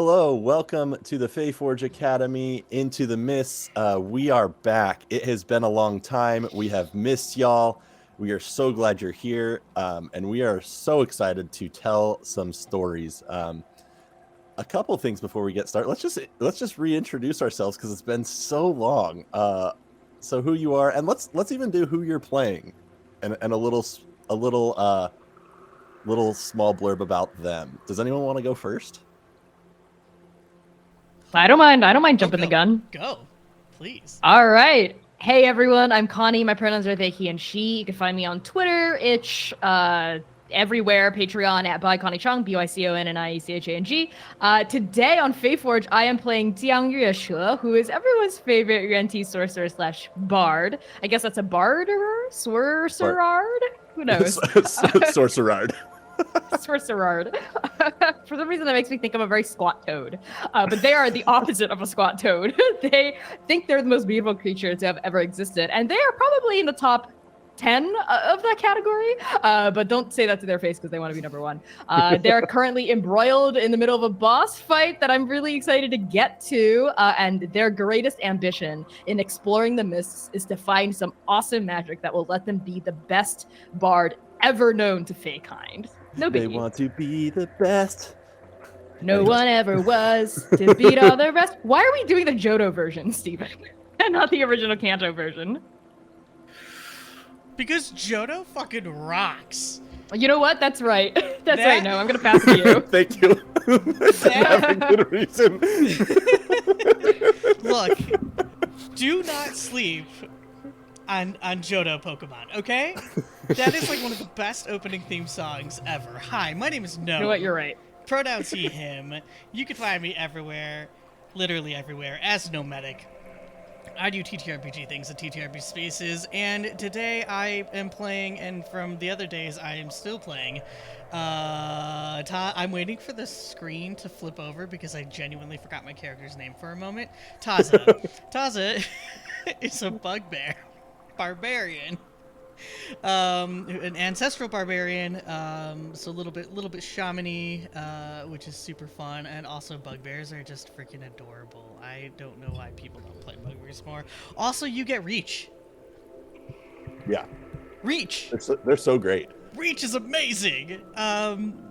Hello, welcome to the Faeforge Academy, Into the Mysts. We are back. It has been a long time. We have missed y'all. We are so glad you're here, and we are so excited to tell some stories. A couple things before we get started. Let's just reintroduce ourselves because it's been so long. So who you are, and let's even do who you're playing, and a little small blurb about them. Does anyone want to go first? I don't mind jumping the gun. Go, please. All right. Hey everyone, I'm Connie. My pronouns are they, he, and she. You can find me on Twitter, itch, everywhere, Patreon at @ByConnieChang, ByConNIECHANG. Today on Faeforge, I am playing Jiang Yueshe, who is everyone's favorite Yuan-Ti sorcerer / bard. I guess that's a barderer? Sorcerard? Who knows? Sorcerard. Sorcerard. For some reason, that makes me think I'm a very squat toad. But they are the opposite of a squat toad. They think they're the most beautiful creatures to have ever existed. And they are probably in the top 10 of that category. But don't say that to their face because they want to be number one. They're currently embroiled in the middle of a boss fight that I'm really excited to get to. And their greatest ambition in exploring the Mysts is to find some awesome magic that will let them be the best bard ever known to Faekind. No biggie. They want to be the best. No one ever was to beat all the rest. Why are we doing the Johto version, Steven? And not the original Kanto version? Because Johto fucking rocks. You know what? That's right. That's right. No, I'm going to pass it to you. Thank you. That's a good reason. Look, do not sleep on Johto Pokemon, okay? That is like one of the best opening theme songs ever. Hi, my name is No. You know what? You're right. Pronouns he, him. You can find me everywhere, literally everywhere, as Nomadic. I do TTRPG things at TTRPG spaces, and today I am playing, and from the other days I am still playing. I'm waiting for the screen to flip over because I genuinely forgot my character's name for a moment. Taza. Taza is a bugbear. Barbarian. An ancestral barbarian, so a little bit shamany, which is super fun, and also bugbears are just freaking adorable. I don't know why people don't play bugbears more. Also, you get reach. Yeah. Reach. They're so great. Reach is amazing.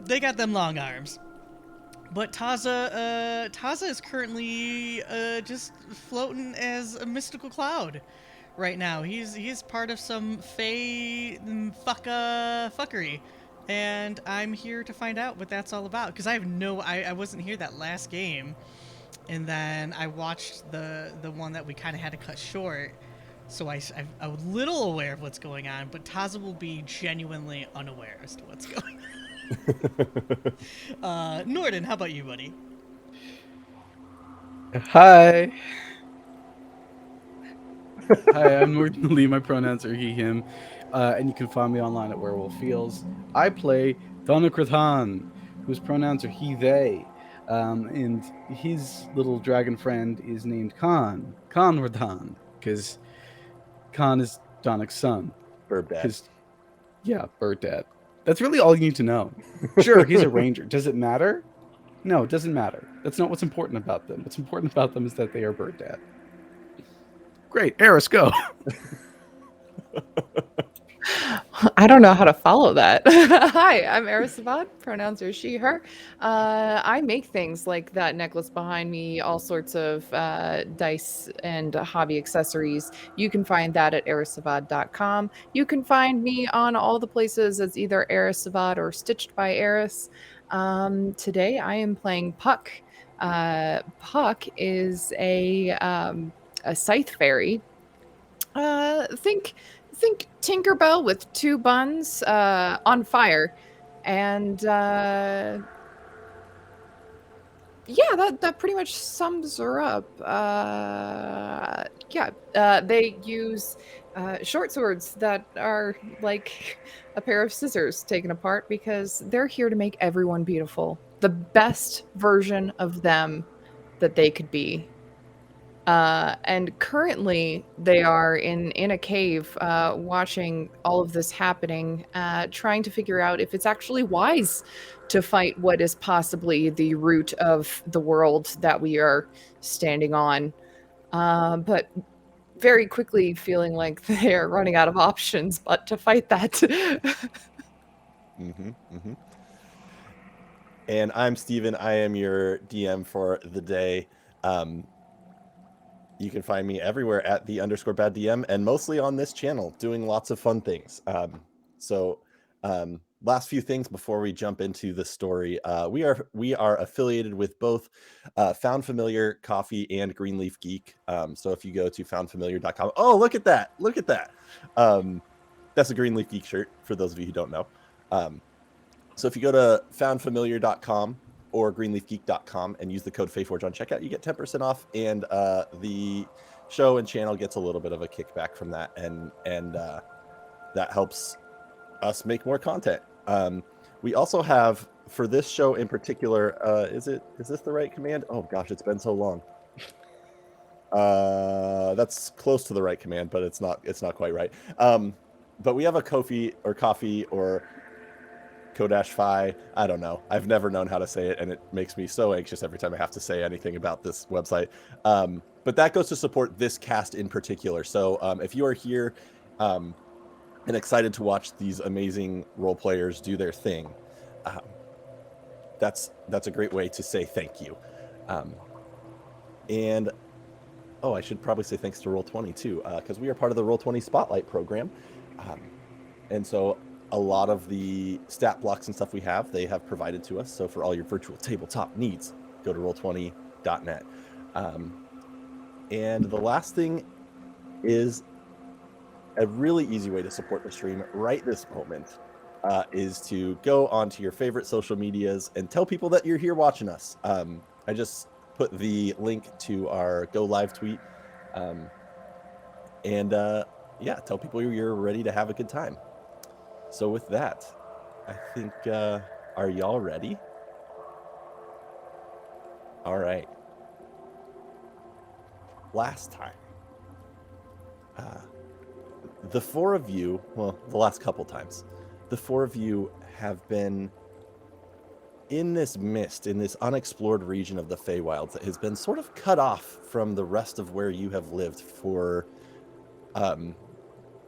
They got them long arms. But Taza is currently just floating as a mystical cloud. Right now, he's part of some Fae fuckery, and I'm here to find out what that's all about. Because I wasn't here that last game, and then I watched the one that we kind of had to cut short, so I'm a little aware of what's going on. But Taza will be genuinely unaware as to what's going on. Norden, how about you, buddy? Hi. Hi, I'm Norton Lee. My pronouns are he, him. And you can find me online at Werewolf Fields. I play Thonokrathan, whose pronouns are he, they. And his little dragon friend is named Khan. Khanwardan, because Khan is Donnik's son. Burb dad. Yeah, bird dad. That's really all you need to know. Sure, he's a ranger. Does it matter? No, it doesn't matter. That's not what's important about them. What's important about them is that they are bird dad. Great, Eris, go. I don't know how to follow that. Hi, I'm Eris Savad. Pronouns are she, her. I make things like that necklace behind me, all sorts of dice and hobby accessories. You can find that at erissavad.com. You can find me on all the places as either Eris Savad or Stitched by Eris. Today I am playing Puck. Puck is a scythe fairy. Think Tinkerbell with two buns on fire, and yeah, that pretty much sums her up. They use short swords that are like a pair of scissors taken apart because they're here to make everyone beautiful, the best version of them that they could be. And currently, they are in a cave, watching all of this happening, trying to figure out if it's actually wise to fight what is possibly the root of the world that we are standing on. But very quickly feeling like they're running out of options but to fight that. Mm-hmm, mm-hmm. And I'm Steven. I am your DM for the day. You can find me everywhere at @the_bad DM and mostly on this channel doing lots of fun things. Last few things before we jump into the story. We are affiliated with both Found Familiar Coffee and Greenleaf Geek. So if you go to foundfamiliar.com, oh, look at that. Look at that. That's a Greenleaf Geek shirt for those of you who don't know. So if you go to foundfamiliar.com or greenleafgeek.com and use the code Faeforge on checkout, you get 10% off, and the show and channel gets a little bit of a kickback from that, and that helps us make more content. We also have, for this show in particular, is this the right command? Oh gosh, it's been so long. That's close to the right command, but it's not quite right. But we have a Ko-fi or coffee or Kodash-fi. I don't know. I've never known how to say it, and it makes me so anxious every time I have to say anything about this website. But that goes to support this cast in particular. So if you are here and excited to watch these amazing role players do their thing, that's a great way to say thank you. And I should probably say thanks to Roll20 too, because we are part of the Roll20 Spotlight program. And so a lot of the stat blocks and stuff we have, they have provided to us. So for all your virtual tabletop needs, go to roll20.net. And the last thing is a really easy way to support the stream right this moment is to go onto your favorite social medias and tell people that you're here watching us. I just put the link to our go live tweet. Yeah, tell people you're ready to have a good time. So with that, I think, are y'all ready? All right. Last time, the four of you, well, the last couple times, the four of you have been in this mist, in this unexplored region of the Feywilds that has been sort of cut off from the rest of where you have lived for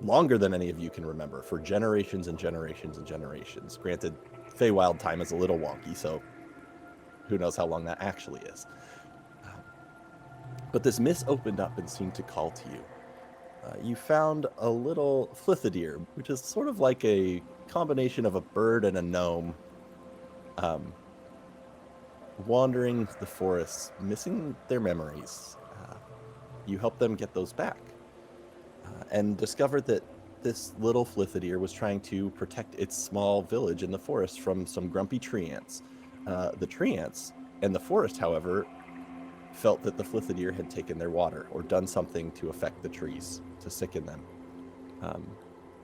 longer than any of you can remember, for generations and generations and generations. Granted, Feywild time is a little wonky, so who knows how long that actually is. But this mist opened up and seemed to call to you. You found a little Flithidir, which is sort of like a combination of a bird and a gnome, wandering the forest, missing their memories. You helped them get those back, and discovered that this little Flithidir was trying to protect its small village in the forest from some grumpy tree ants. The tree ants and the forest, however, felt that the Flithidir had taken their water or done something to affect the trees, to sicken them.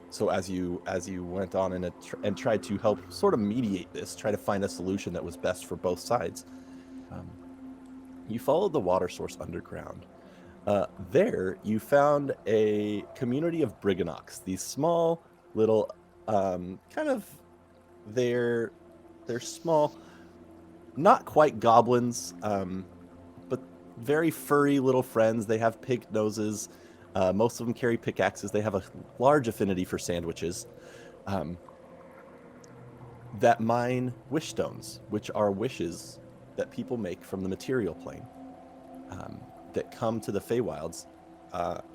So as you went on and tried to help sort of mediate this, try to find a solution that was best for both sides, you followed the water source underground. There, you found a community of Briganox, these small little, they're small, not quite goblins, but very furry little friends. They have pig noses. Most of them carry pickaxes. They have a large affinity for sandwiches. That mine wish stones, which are wishes that people make from the material plane, that come to the Feywilds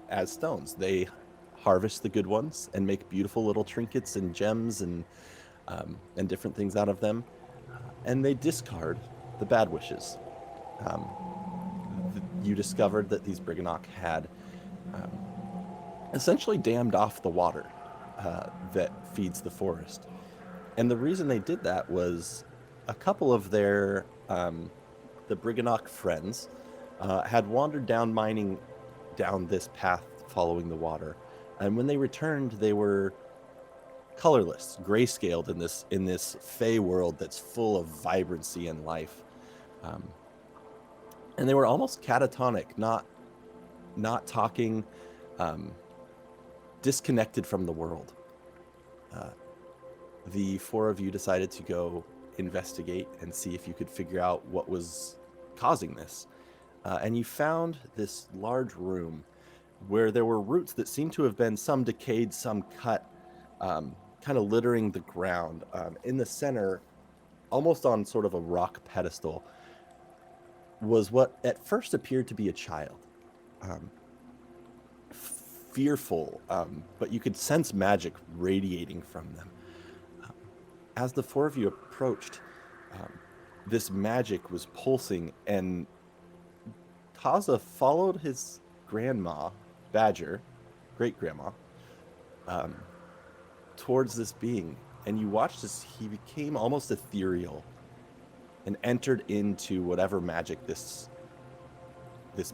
as stones. They harvest the good ones and make beautiful little trinkets and gems and different things out of them, and they discard the bad wishes. You discovered that these Briganock had essentially dammed off the water that feeds the forest. And the reason they did that was a couple of their, the Briganock friends, had wandered down mining down this path following the water. And when they returned, they were colorless, grayscaled in this fey world that's full of vibrancy and life. And they were almost catatonic, not not talking, disconnected from the world. The four of you decided to go investigate and see if you could figure out what was causing this. And you found this large room where there were roots that seemed to have been some decayed, some cut, kind of littering the ground. In the center, almost on sort of a rock pedestal, was what at first appeared to be a child. Fearful, but you could sense magic radiating from them. As the four of you approached, this magic was pulsing, and Taza followed his grandma, Badger, great-grandma, towards this being. And you watched as he became almost ethereal and entered into whatever magic this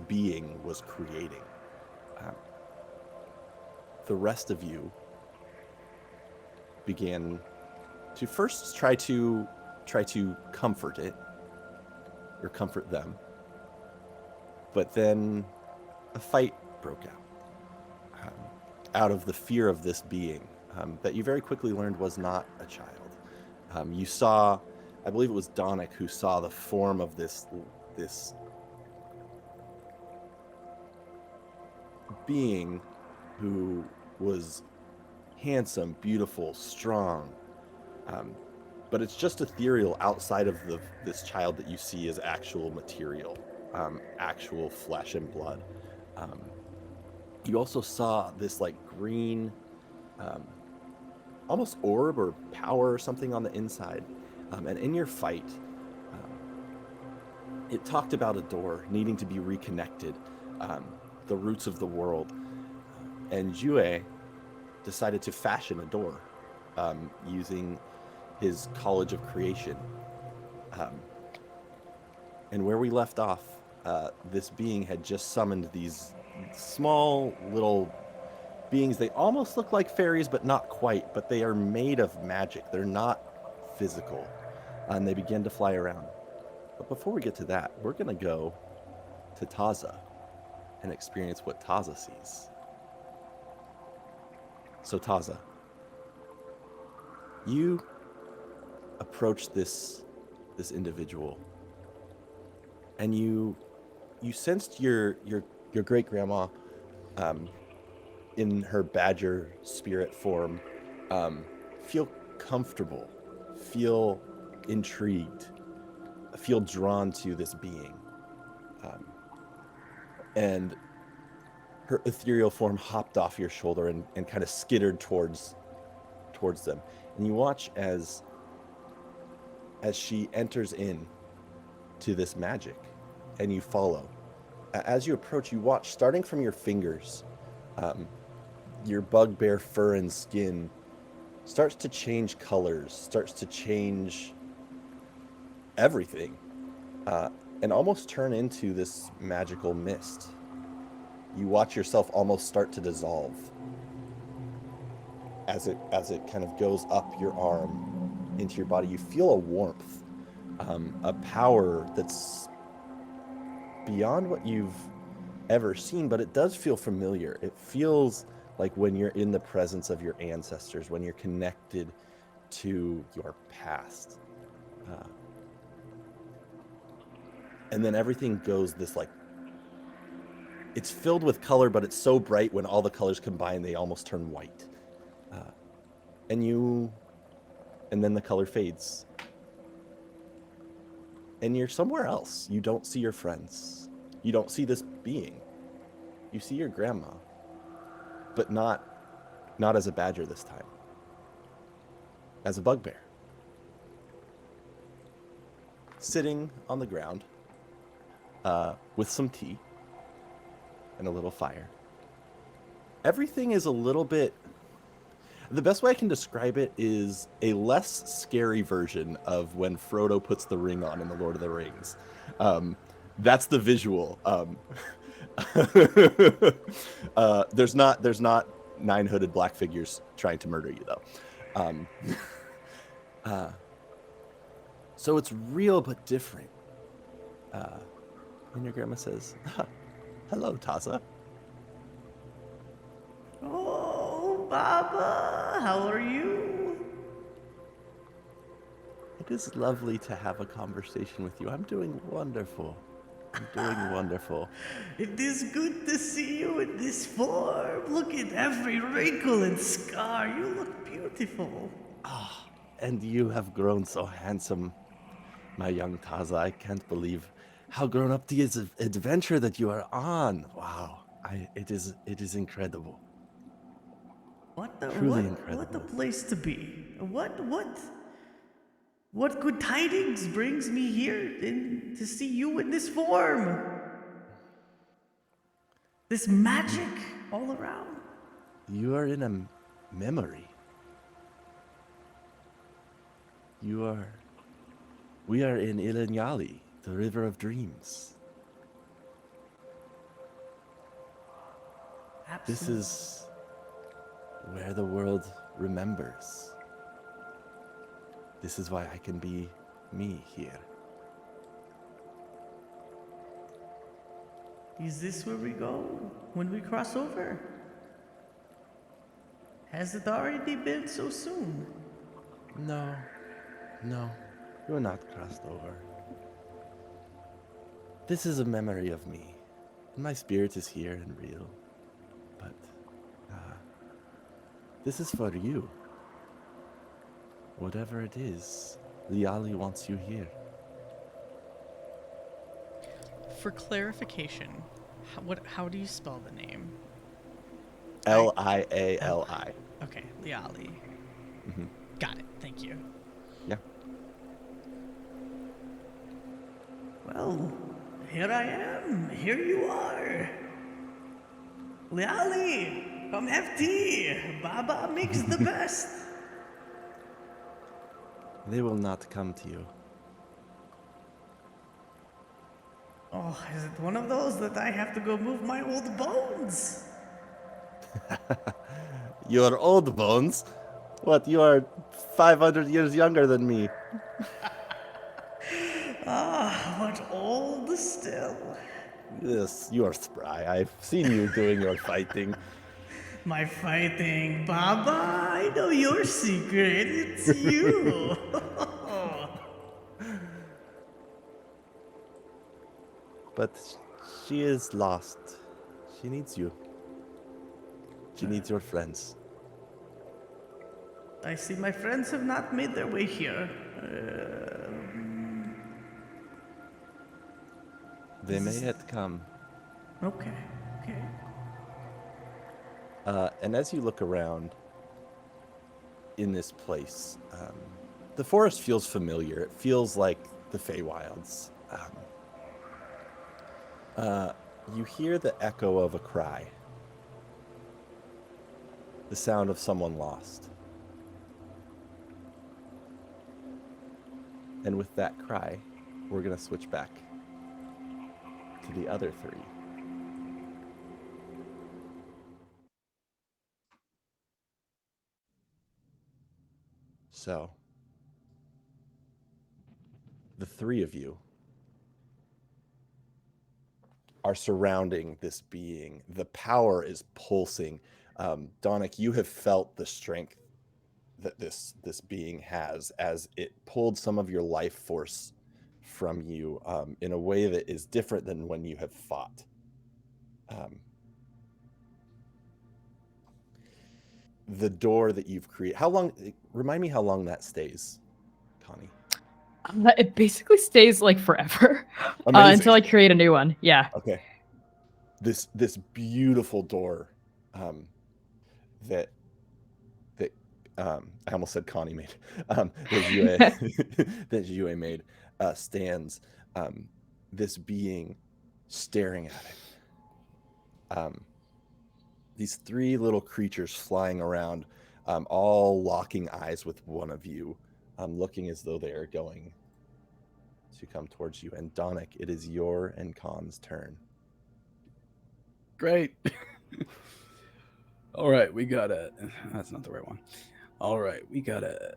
being was creating. The rest of you began to first try to comfort it, or comfort them. But then a fight broke out of the fear of this being that you very quickly learned was not a child. You saw, I believe it was Donick who saw the form of this being who was handsome, beautiful, strong, but it's just ethereal outside of this child that you see as actual material, actual flesh and blood. You also saw this like green, almost orb or power or something on the inside, and in your fight, it talked about a door needing to be reconnected, the roots of the world, and Jue decided to fashion a door using his College of Creation. And where we left off, this being had just summoned these small little beings. They almost look like fairies, but not quite, but they are made of magic. They're not physical. And they begin to fly around. But before we get to that, we're going to go to Taza and experience what Taza sees. So Taza, you approach this individual, and you sensed your great grandma in her badger spirit form feel comfortable, feel intrigued, feel drawn to this being, and her ethereal form hopped off your shoulder and kind of skittered towards them. And you watch as she enters in to this magic, and you follow. As you approach, you watch, starting from your fingers, your bugbear fur and skin starts to change colors, starts to change everything, and almost turn into this magical mist. You watch yourself almost start to dissolve as it kind of goes up your arm into your body. You feel a warmth, a power that's beyond what you've ever seen, but it does feel familiar. It feels like when you're in the presence of your ancestors, when you're connected to your past. And then everything goes this like, it's filled with color, but it's so bright when all the colors combine, they almost turn white. And then the color fades. And you're somewhere else. You don't see your friends. You don't see this being. You see your grandma, but not as a badger this time. As a bugbear. Sitting on the ground with some tea and a little fire. Everything is a little bit... The best way I can describe it is a less scary version of when Frodo puts the ring on in The Lord of the Rings. That's the visual. There's not 9 hooded black figures trying to murder you, though. So it's real but different. And your grandma says, "Hello, Taza. Oh, Baba, how are you? It is lovely to have a conversation with you. I'm doing wonderful. I'm doing wonderful. It is good to see you in this form. Look at every wrinkle and scar. You look beautiful. And you have grown so handsome, my young Taza. I can't believe how grown up the adventure that you are on. Wow. It is incredible. Truly What a incredible. place to be. What good tidings brings me here to see you in this form? This magic all around. You are in a memory. We are in Ilinyali, the river of dreams. This Absolutely. is where the world remembers. This is why I can be me here. Is this where we go when we cross over? Has it already been so soon? No, no, you're not crossed over. This is a memory of me. My spirit is here and real. But this is for you. Whatever it is, Liali wants you here. For clarification, how do you spell the name? Liali. Okay, Liali. Mhm. Got it. Thank you. Yeah. Well, here I am. Here you are. Liali, come have tea. Baba makes the best. They will not come to you. Oh, is it one of those that I have to go move my old bones? Your old bones? What, you are 500 years younger than me. Ah, but old still. Yes, you are spry. I've seen you doing your fighting. My fighting, Baba, I know your secret. It's you. But she is lost. She needs you. She needs your friends. I see my friends have not made their way here. They may yet come. Okay, okay. And as you look around in this place, the forest feels familiar. It feels like the Feywilds. You hear the echo of a cry. The sound of someone lost. And with that cry, we're going to switch back to the other three. So, the three of you are surrounding this being. The power is pulsing. Donick, you have felt the strength that this being has as it pulled some of your life force from you in a way that is different than when you have fought. The door that you've created, how long, remind me how long that stays, Connie. It basically stays like forever Amazing. until I create a new one. Yeah. Okay. This beautiful door that I almost said Connie made, that Jue made, stands this being staring at it. These three little creatures flying around, all locking eyes with one of you, looking as though they are going to come towards you. And Donick, it is your and Khan's turn. Great. All right, we got a. That's not the right one. All right, we got a.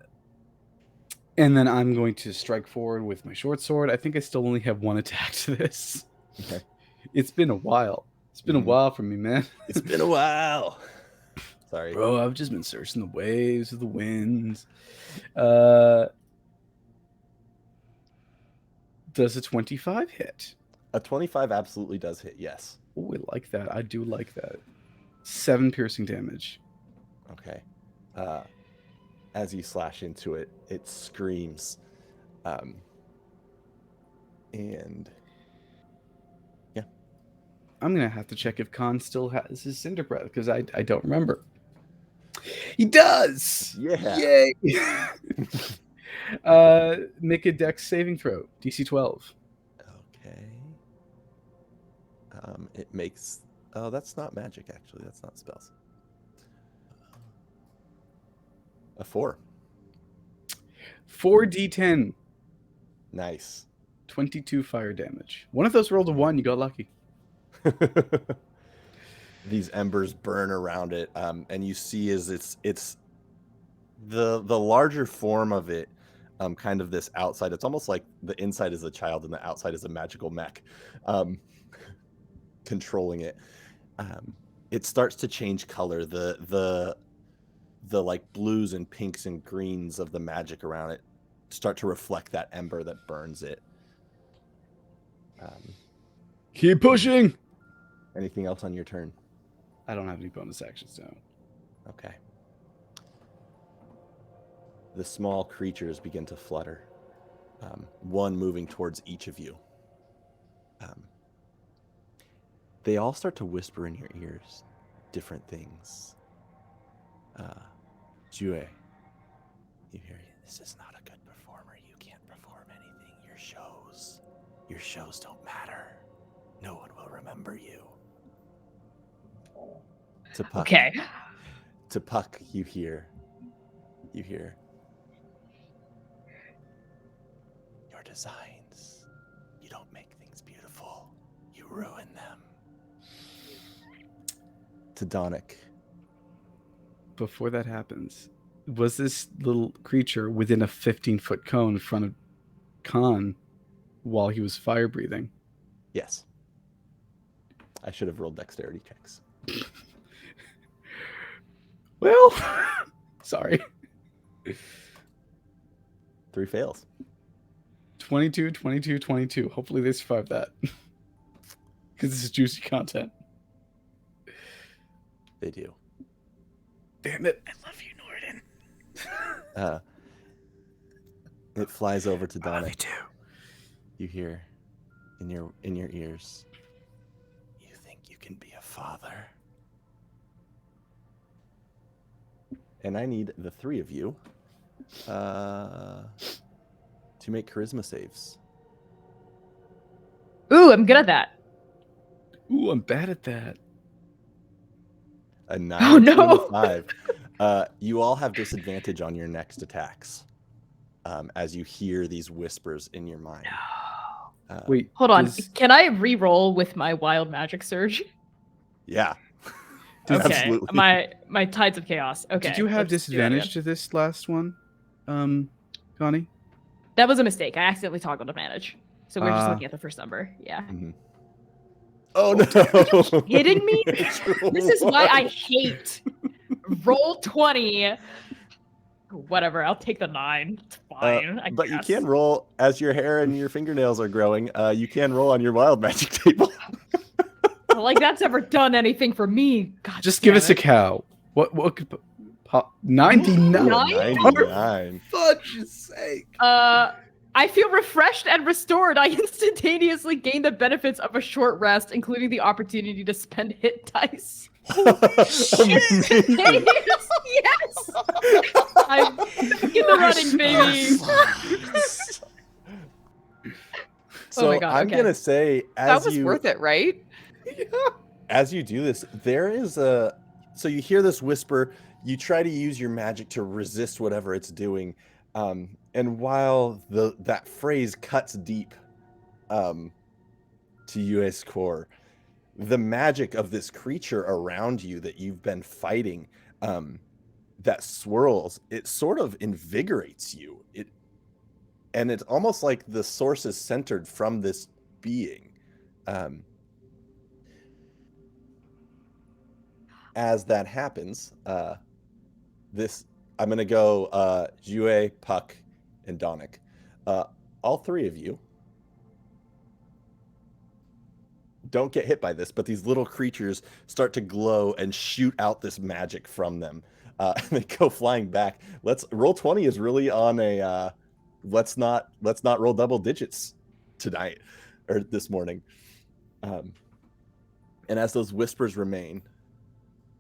And then I'm going to strike forward with my short sword. I think I still only have one attack to this. Okay. It's been a while. It's been a while for me, man. It's been a while. Sorry. Bro, I've just been searching the waves of the winds. Does a 25 hit? A 25 absolutely does hit, yes. Oh, I like that. I do like that. 7 piercing damage. Okay. As you slash into it, it screams. And yeah. I'm going to have to check if Khan still has his Cinder Breath because I don't remember. He does! Yeah. Yay! Make a dex saving throw. DC 12. Okay. It makes... Oh, that's not magic, actually. That's not spells. A 4. 4d10. Nice. 22 fire damage. One of those rolled a 1. You got lucky. These embers burn around it, and you see as it's the larger form of it, kind of this outside. It's almost like the inside is a child and the outside is a magical mech, controlling it. It starts to change color. The like blues and pinks and greens of the magic around it start to reflect that ember that burns it. Keep pushing! Anything else on your turn? I don't have any bonus actions now. Okay. The small creatures begin to flutter, one moving towards each of you. They all start to whisper in your ears different things. Jue, you hear, this is not a good performer. You can't perform anything. Your shows don't matter. No one will remember you. To Puck, Okay. To Puck, you hear, your designs. You don't make things beautiful. You ruin them. To Donick. Before that happens, was this little creature within a 15-foot cone in front of Khan while he was fire breathing? Yes. I should have rolled dexterity checks. Well, sorry. 3 fails. 22, 22, 22. Hopefully they survive that. Because this is juicy content. They do. Damn it. I love you, Norden. It flies over to I love you Donick. too. You hear in your ears. You think you can be a father? And I need the 3 of you to make charisma saves. Ooh, I'm good at that. Ooh, I'm bad at that. A 9 Oh, and a no. 5. You all have disadvantage on your next attacks as you hear these whispers in your mind. Wait. Hold on. does- Can I re-roll with my wild magic surge? Yeah. Okay. Absolutely. My tides of chaos. Okay. Did you have let's do that disadvantage again. to this last one, Connie? That was a mistake. I accidentally toggled advantage. So we're just Ah. looking at the first number. Yeah. Mhm. Oh no! Kidding me? This is why I hate roll 20. Whatever. I'll take the 9. It's fine. I But you guess. can roll as your hair and your fingernails are growing. You can roll on your wild magic table. Like that's ever done anything for me. God Just give damn us a it. cow. What could pop? 99. Nine? 99. Fudge's sake. I feel refreshed and restored. I instantaneously gain the benefits of a short rest, including the opportunity to spend hit dice. Amazing. Yes! I'm back in the running, baby. So Oh my God, I'm okay. gonna say, That was worth it, right? as you do this, there is a. So you hear this whisper. You try to use your magic to resist whatever it's doing, and while that phrase cuts deep, to UA's core, the magic of this creature around you that you've been fighting, that swirls, it sort of invigorates you. And it's almost like the source is centered from this being. as that happens, I'm gonna go Jue, Puck, and Donic. All three of you don't get hit by this, but these little creatures start to glow and shoot out this magic from them. And they go flying back. Let's roll 20 is really on a let's not roll double digits tonight or this morning. And as those whispers remain,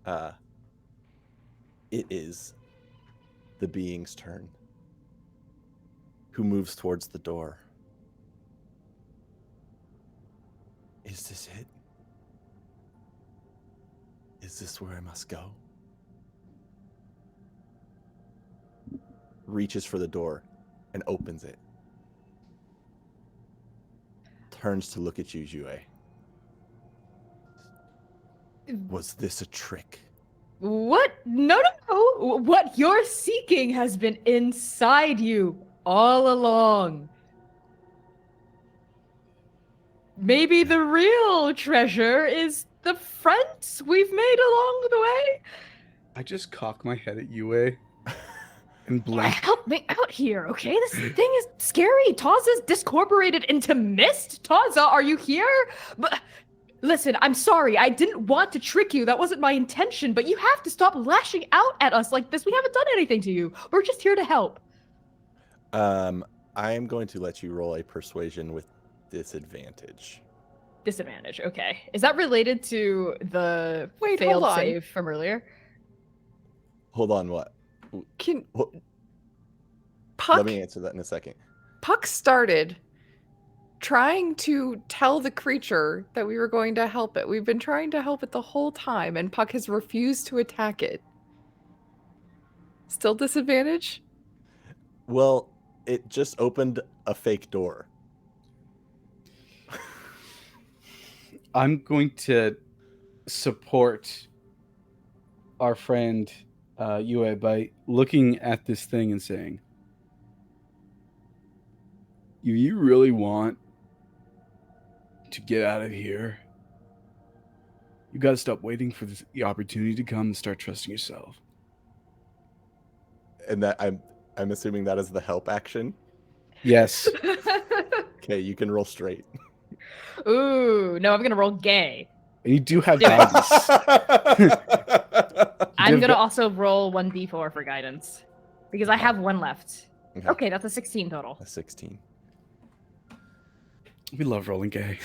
it is the being's turn, who moves towards the door. Is this it? Is this where I must go? Reaches for the door and opens it. Turns to look at you, Jue. Was this a trick? What? No, no, no. What you're seeking has been inside you all along. Maybe the real treasure is the friends we've made along the way. I just cock my head at Yue and blink. Help me out here, okay? This thing is scary. Taza's discorporated into mist. Taza, are you here? But listen, I'm sorry. I didn't want to trick you. That wasn't my intention. But you have to stop lashing out at us like this. We haven't done anything to you. We're just here to help. I am going to let you roll a persuasion with disadvantage. Disadvantage, okay. Is that related to the Wait, failed hold on. save from earlier? Hold on, what? Can Let Puck me answer that in a second. Puck started trying to tell the creature that we were going to help it. We've been trying to help it the whole time, and Puck has refused to attack it. Still disadvantage? Well, it just opened a fake door. I'm going to support our friend Yue by looking at this thing and saying, you really want to get out of here? You got to stop waiting for the opportunity to come and start trusting yourself. And that I'm assuming that is the help action. Yes. Okay, you can roll straight. Ooh, no, I'm gonna roll gay. And you do have Do it. guidance. I'm Give gonna the- also roll 1d4 for guidance. Because I have one left. Okay, that's a 16 total. A 16. We love rolling gay.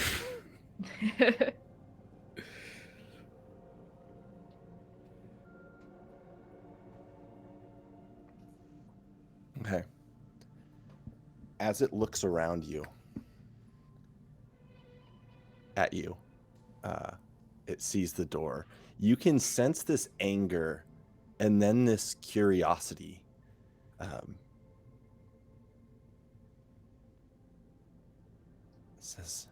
Okay. As it looks around you, at you, it sees the door. You can sense this anger and then this curiosity. It says,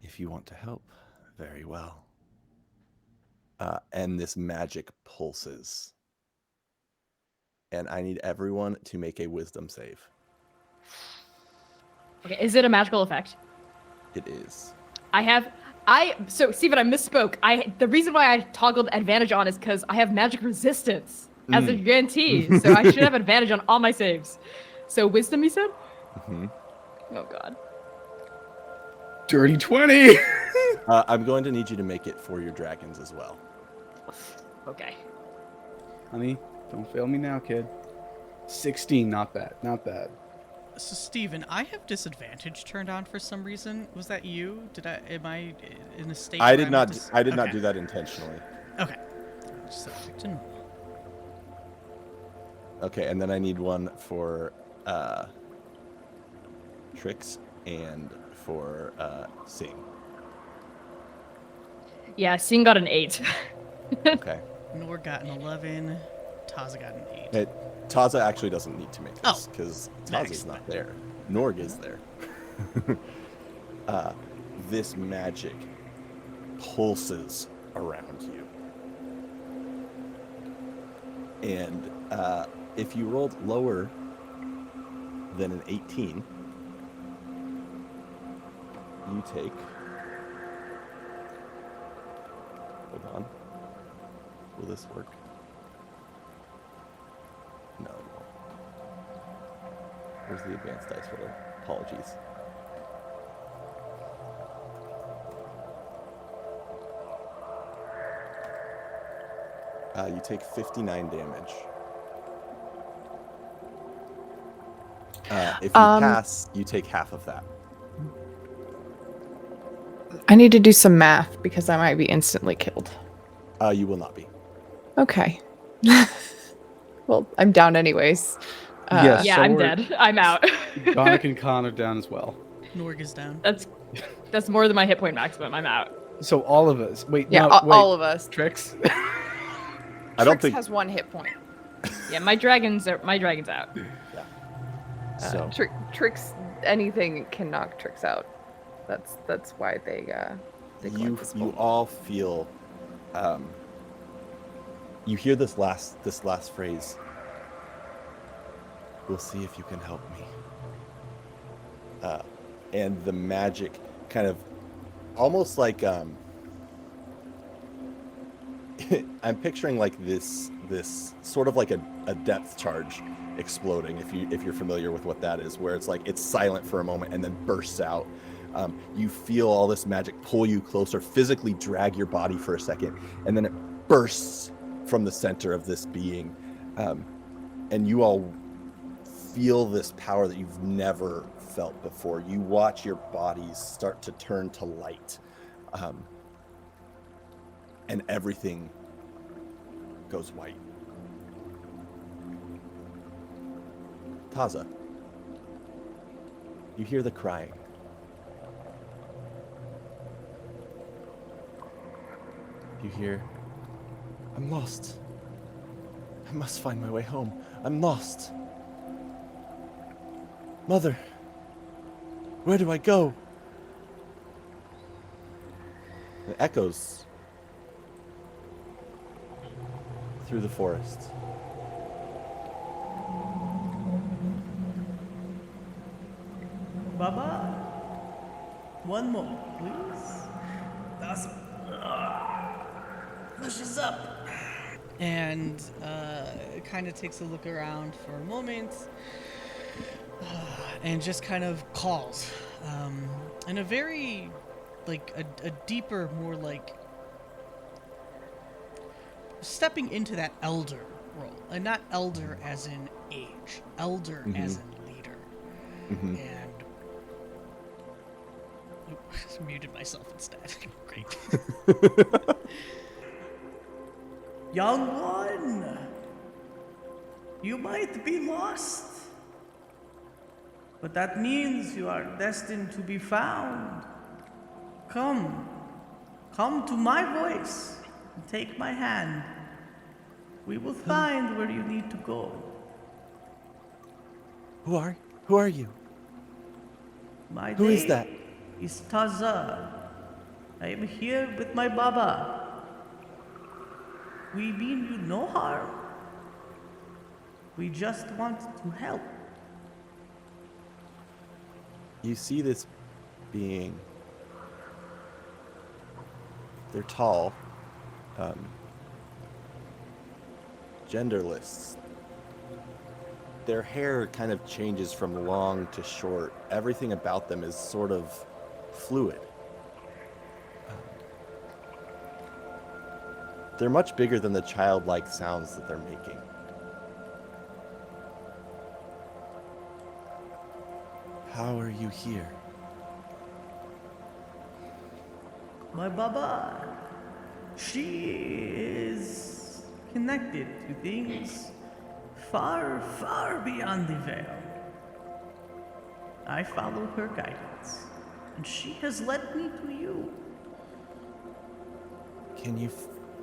if you want to help, very well. And this magic pulses. And I need everyone to make a wisdom save. Okay, is it a magical effect? It is. So Steven, I misspoke. The reason why I toggled advantage on is because I have magic resistance as a guarantee. So I should have advantage on all my saves. So wisdom, you said? Mm-hmm. Oh god. Dirty 20! I'm going to need you to make it for your dragons as well. Okay. Honey, don't fail me now, kid. 16, not bad. Not bad. So, Steven, I have disadvantage turned on for some reason. Was that you? Am I in a state I where did I'm not. dis- I did not Okay. do that intentionally. Okay. Subject to normal. Okay, and then I need one for tricks and for sing. Yeah, Sing got an 8. Okay. Nor got an 11. Taza got an 8. Taza actually doesn't need to make this Oh, because that Taza's not explains. there. Norg is there. This magic pulses around you. And if you rolled lower than an 18, you take... Hold on. Will this work? No, it won't. Where's the advanced dice roller? Apologies. You take 59 damage. If you pass, you take half of that. I need to do some math because I might be instantly killed. You will not be. Okay. Well, I'm down anyways. Yes. Yeah, so I'm we're- dead. I'm out. Donic and Khan are down as well. Norg is down. That's more than my hit point maximum. I'm out. So all of us. Wait, Yeah, no, wait. all of us. Tricks. I don't Trix think has 1 hit point. Yeah, my dragon's out. so. Trix, anything can knock Trix out. That's why they go You invisible. all feel. You hear this last phrase. We'll see if you can help me. And the magic kind of, almost like I'm picturing like this sort of like a depth charge exploding, if you're familiar with what that is, where it's like it's silent for a moment and then bursts out. You feel all this magic pull you closer, physically drag your body for a second, and then it bursts from the center of this being. And you all feel this power that you've never felt before. You watch your bodies start to turn to light. And everything goes white. Taza, you hear the crying. You hear, I'm lost. I must find my way home. I'm lost. Mother, where do I go? It echoes through the forest. Baba, one more, please. Awesome. Pushes up. And kind of takes a look around for a moment and just kind of calls in a very, like, a deeper, more like stepping into that elder role. And not elder as in age, elder as in leader. And muted myself instead. Great. Young one, you might be lost, but that means you are destined to be found. Come to my voice and take my hand. We will find where you need to go. Who are you? My Who is name that? is Taza. I am here with my Baba. We mean you no harm. We just want to help. You see this being. They're tall, genderless. Their hair kind of changes from long to short. Everything about them is sort of fluid. They're much bigger than the childlike sounds that they're making. How are you here? My Baba, she is connected to things far, far beyond the veil. I follow her guidance, and she has led me to you. Can you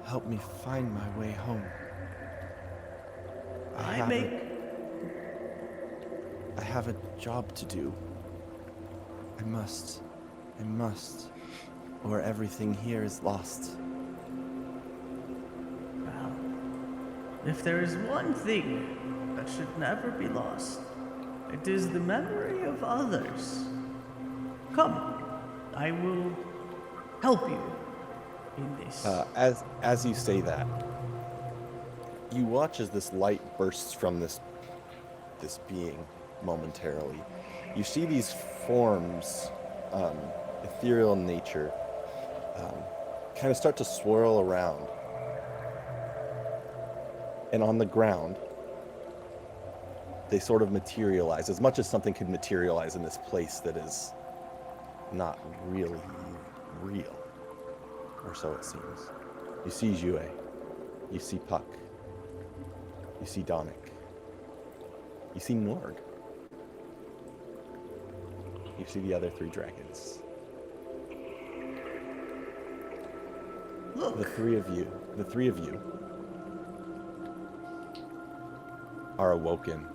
help me find my way home? I have a job to do. I must, or everything here is lost. Well, if there is one thing that should never be lost, it is the memory of others. Come, I will help you in this. As you say that, you watch as this light bursts from this being momentarily. You see these forms, ethereal in nature, kind of start to swirl around. And on the ground, they sort of materialize, as much as something could materialize in this place that is not really real. Or so it seems. You see Jue. You see Puck. You see Donic. You see Norg. You see the other 3 dragons. Look. The three of you are awoken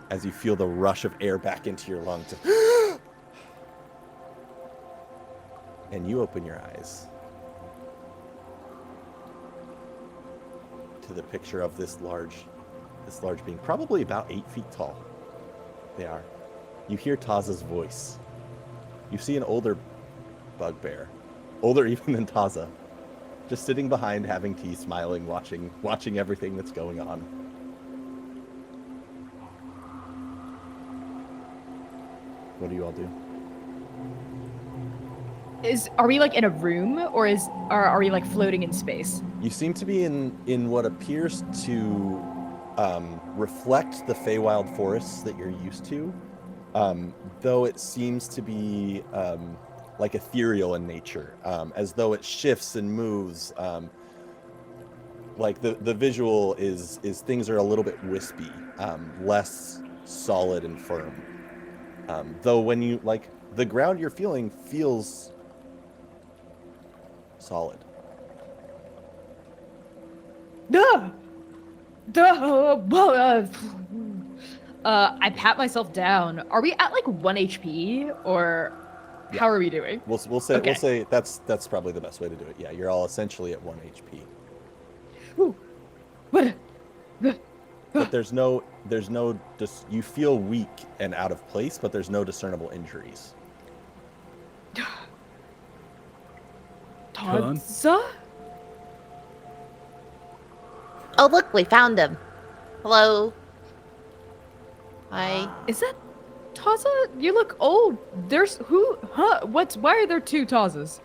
as you feel the rush of air back into your lungs. And you open your eyes to the picture of this large being, probably about 8 feet tall. They are. You hear Taza's voice. You see an older bugbear, older even than Taza, just sitting behind, having tea, smiling, watching everything that's going on. What do you all do? Are we like in a room, or are we like floating in space? You seem to be in what appears to reflect the Feywild forests that you're used to, though it seems to be like ethereal in nature, as though it shifts and moves. Like the visual is things are a little bit wispy, less solid and firm. Though when you, like, the ground you're feeling feels solid. I pat myself down. Are we at like 1 HP, or how are we doing? We'll say Okay. we'll say that's probably the best way to do it. Yeah, you're all essentially at 1 HP. Ooh. What? But there's no you feel weak and out of place, but there's no discernible injuries. Taza? Oh, look, we found him. Hello. Hi. Is that Taza? You look old. There's who? Huh? Why are there 2 Tazas?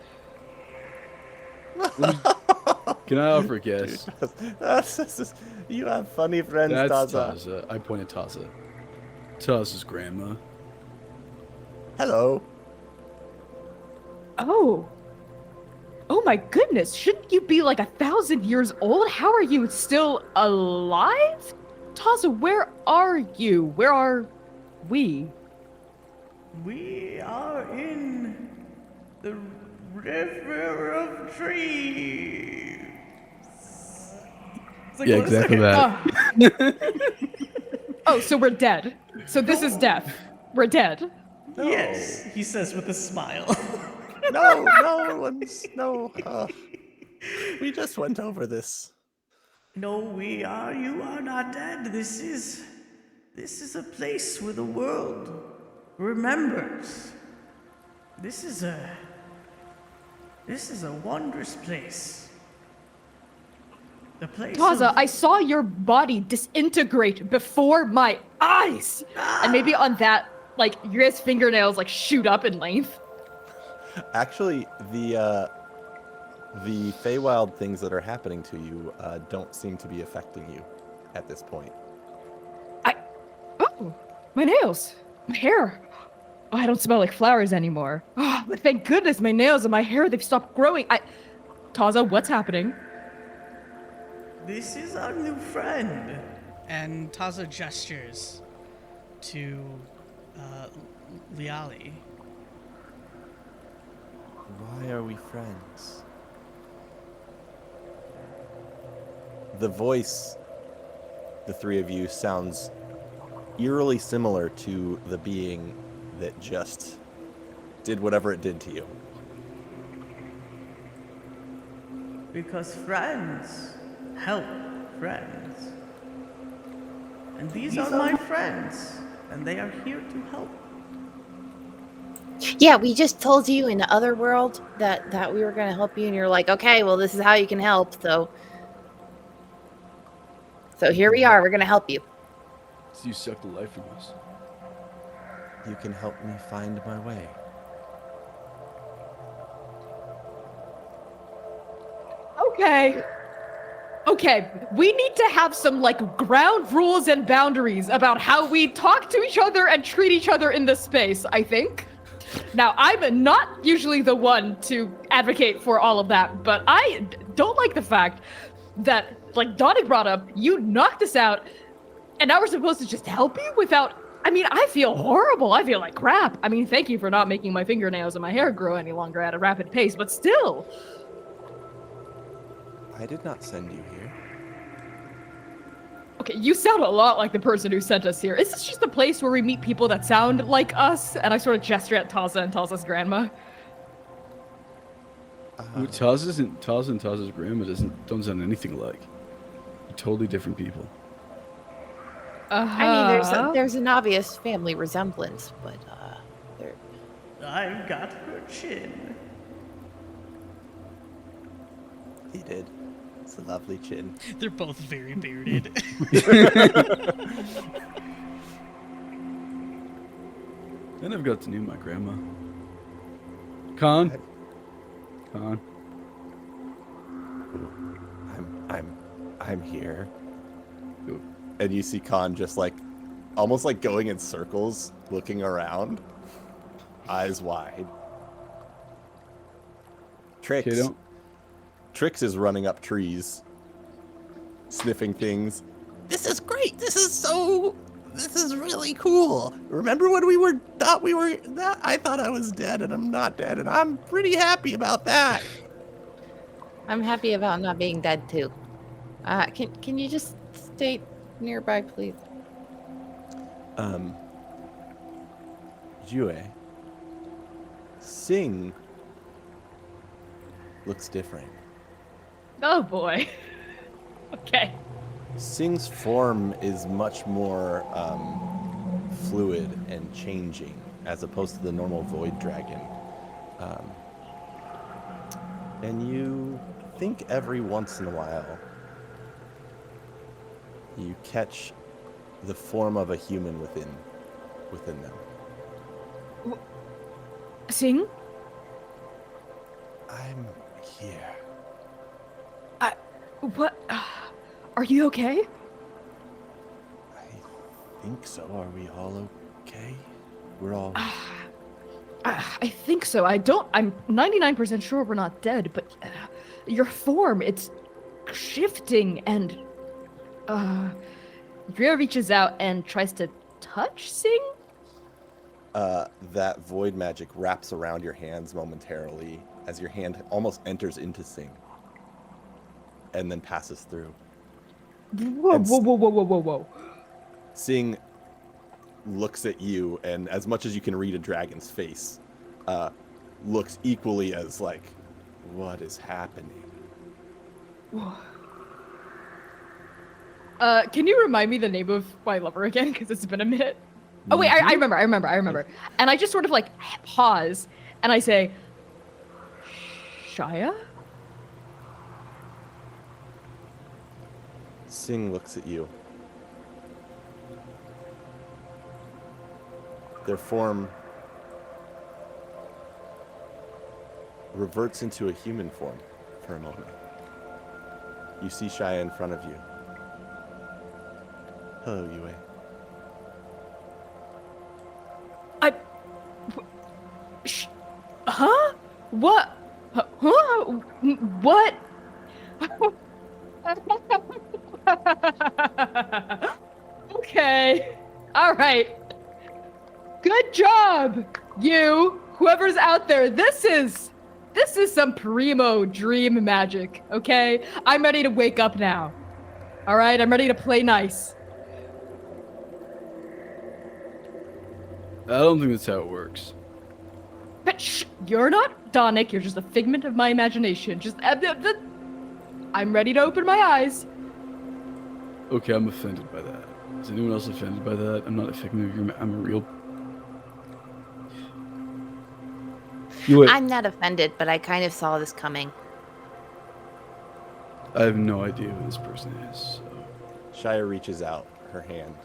Can I offer a guess? You have funny friends, That's Taza. Taza. I point at Taza. Taza's grandma. Hello. Oh my goodness! Shouldn't you be like 1,000 years old? How are you still alive? Taza, where are you? Where are we? We are in the river of trees. It's like, Yeah, what a exactly second. that. Oh, so we're dead. So this is death. We're dead. No. Yes, he says with a smile. No. We just went over this. No, you are not dead. This is a place where the world remembers. This is a wondrous place. The place Taza, of- I saw your body disintegrate before my eyes. And maybe on that, like, your guys' fingernails like shoot up in length. Actually, the Feywild things that are happening to you don't seem to be affecting you at this point. Oh, my nails, my hair. Oh, I don't smell like flowers anymore. Oh, but thank goodness my nails and my hair, they've stopped growing. Taza, what's happening? This is our new friend. And Taza gestures to Liali. Why are we friends? The voice, the 3 of you, sounds eerily similar to the being that just did whatever it did to you. Because friends help friends. And these are my friends, and they are here to help. Yeah, we just told you in the other world that we were going to help you, and you're like, okay, well, this is how you can help, so. So here we are. We're gonna help you. So you suck the life from us. You can help me find my way. Okay, we need to have some like ground rules and boundaries about how we talk to each other and treat each other in this space, I think. Now, I'm not usually the one to advocate for all of that, but I don't like the fact that, like Donnie brought up, you knocked us out, and now we're supposed to just help you without. I mean, I feel horrible. I feel like crap. I mean, thank you for not making my fingernails and my hair grow any longer at a rapid pace, but still. I did not send you here. Okay, you sound a lot like the person who sent us here. Is this just a place where we meet people that sound like us? And I sort of gesture at Taza and Taza's grandma. Taz and Taz's grandma don't sound anything alike. They're totally different people. I mean, there's an obvious family resemblance, but there. I've got her chin. He did. It's a lovely chin. They're both very bearded. I never got to know my grandma. Khan. I'm here. And you see Khan just like, almost like going in circles, looking around, eyes wide. Trix. Okay, Trix is running up trees, sniffing things. This is great. This is really cool. Remember when I thought I was dead and I'm not dead, and I'm pretty happy about that. I'm happy about not being dead too. Can you just stay nearby, please? Jue, Sing looks different. Oh boy. Okay. Sing's form is much more fluid and changing, as opposed to the normal void dragon. And you think every once in a while you catch the form of a human within them. Sing? I'm here. What? Are you okay? I think so. Are we all okay? We're all... I think so. I'm 99% sure we're not dead, but your form, it's shifting, and Drea reaches out and tries to touch Sing? That void magic wraps around your hands momentarily as your hand almost enters into Sing and then passes through. Whoa. Sing looks at you, and as much as you can read a dragon's face, looks equally as like, what is happening? Can you remind me the name of my lover again? Because it's been a minute. Oh wait, I remember. And I just sort of like pause, and I say, Shia? Sing looks at you. Their form reverts into a human form for a moment. You see Shia in front of you. Hello, Yue. Huh? What? Huh? What? Okay. All right. Good job, you, whoever's out there. This is some primo dream magic, okay? I'm ready to wake up now. All right, I'm ready to play nice. I don't think that's how it works. But shh, you're not Donick. You're just a figment of my imagination. Just, I'm ready to open my eyes. Okay, I'm offended by that. Is anyone else offended by that? I'm not a figment of your... I'm a real... I'm not offended, but I kind of saw this coming. I have no idea who this person is, so... Shia reaches out her hand,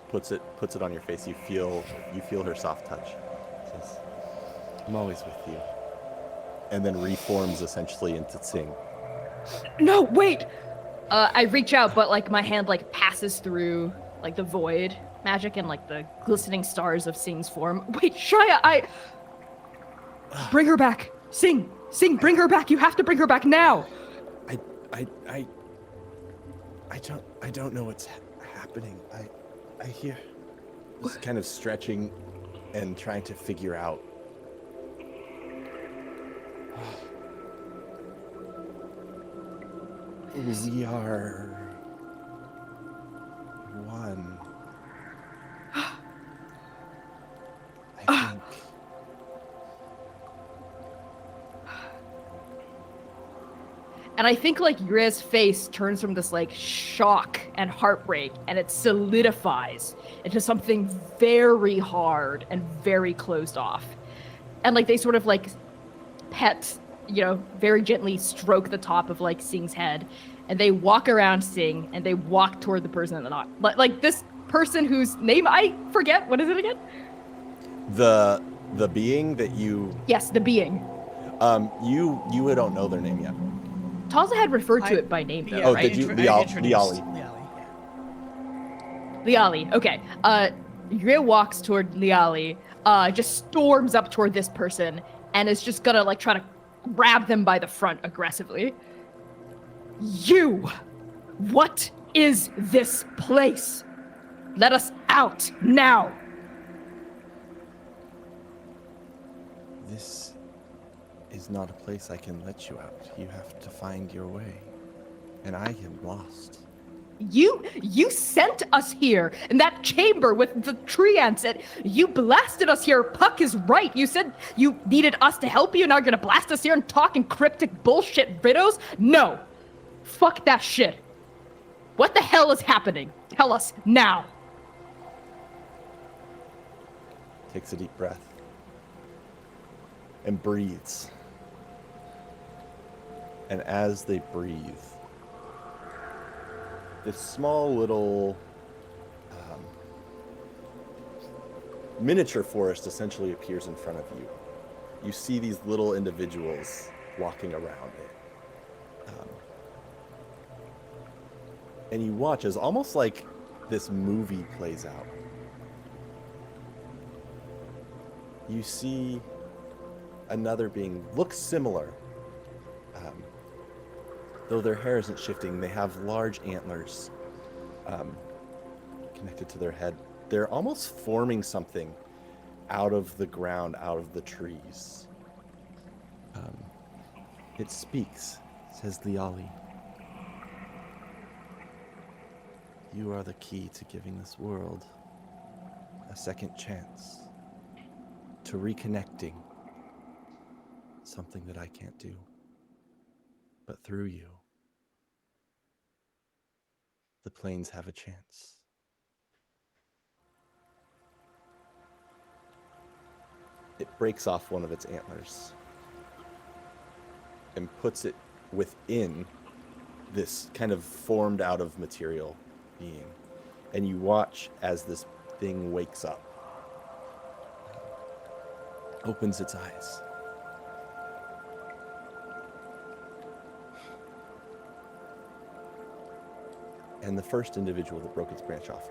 puts it on your face. You feel her soft touch. Says, "I'm always with you," and then reforms essentially into Tsing. No, wait. I reach out, but like my hand like passes through like the void magic and like the glistening stars of Sing's form. Wait, Shia, bring her back. Sing, bring her back. You have to bring her back now. I don't know what's happening. I hear this kind of stretching and trying to figure out. We are one. I think. And I think like Yura's face turns from this like shock and heartbreak and it solidifies into something very hard and very closed off. And like they sort of like pet, very gently stroke the top of like Sing's head and they walk around Sing and they walk toward the person in the knot. Like this person whose name I forget. What is it again? The being that you. Yes, the being. You don't know their name yet. Talza had referred to it by name, though, Yeah, Oh, right? did you? introduced Liali. Liali. Okay. Yura walks toward Liali, just storms up toward this person, and is just gonna, like, try to grab them by the front aggressively. You! What is this place? Let us out, now! This is not a place I can let you out. You have to find your way. And I am lost. You sent us here in that chamber with the tree ants, and you blasted us here. Puck is right. You said you needed us to help you, and now you're gonna blast us here and talk in cryptic bullshit riddles? No. Fuck that shit. What the hell is happening? Tell us now. Takes a deep breath. And breathes. And as they breathe, this small little miniature forest essentially appears in front of you. You see these little individuals walking around it. And you watch as almost like this movie plays out. You see another being looks similar. Though their hair isn't shifting, they have large antlers connected to their head. They're almost forming something out of the ground, out of the trees. It speaks, says Liali. You are the key to giving this world a second chance, to reconnecting something that I can't do. But through you, the plains have a chance. It breaks off one of its antlers and puts it within this kind of formed out of material being. And you watch as this thing wakes up, opens its eyes. And the first individual that broke its branch off,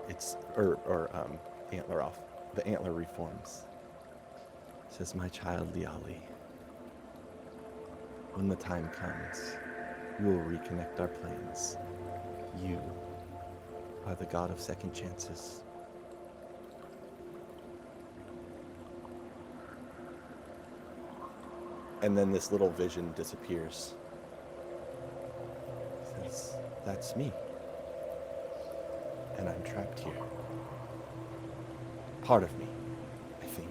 antler off, the antler reforms. It says, my child Liali, when the time comes, we will reconnect our plains. You are the god of second chances. And then this little vision disappears. It says, that's me. And I'm trapped here. Part of me, I think.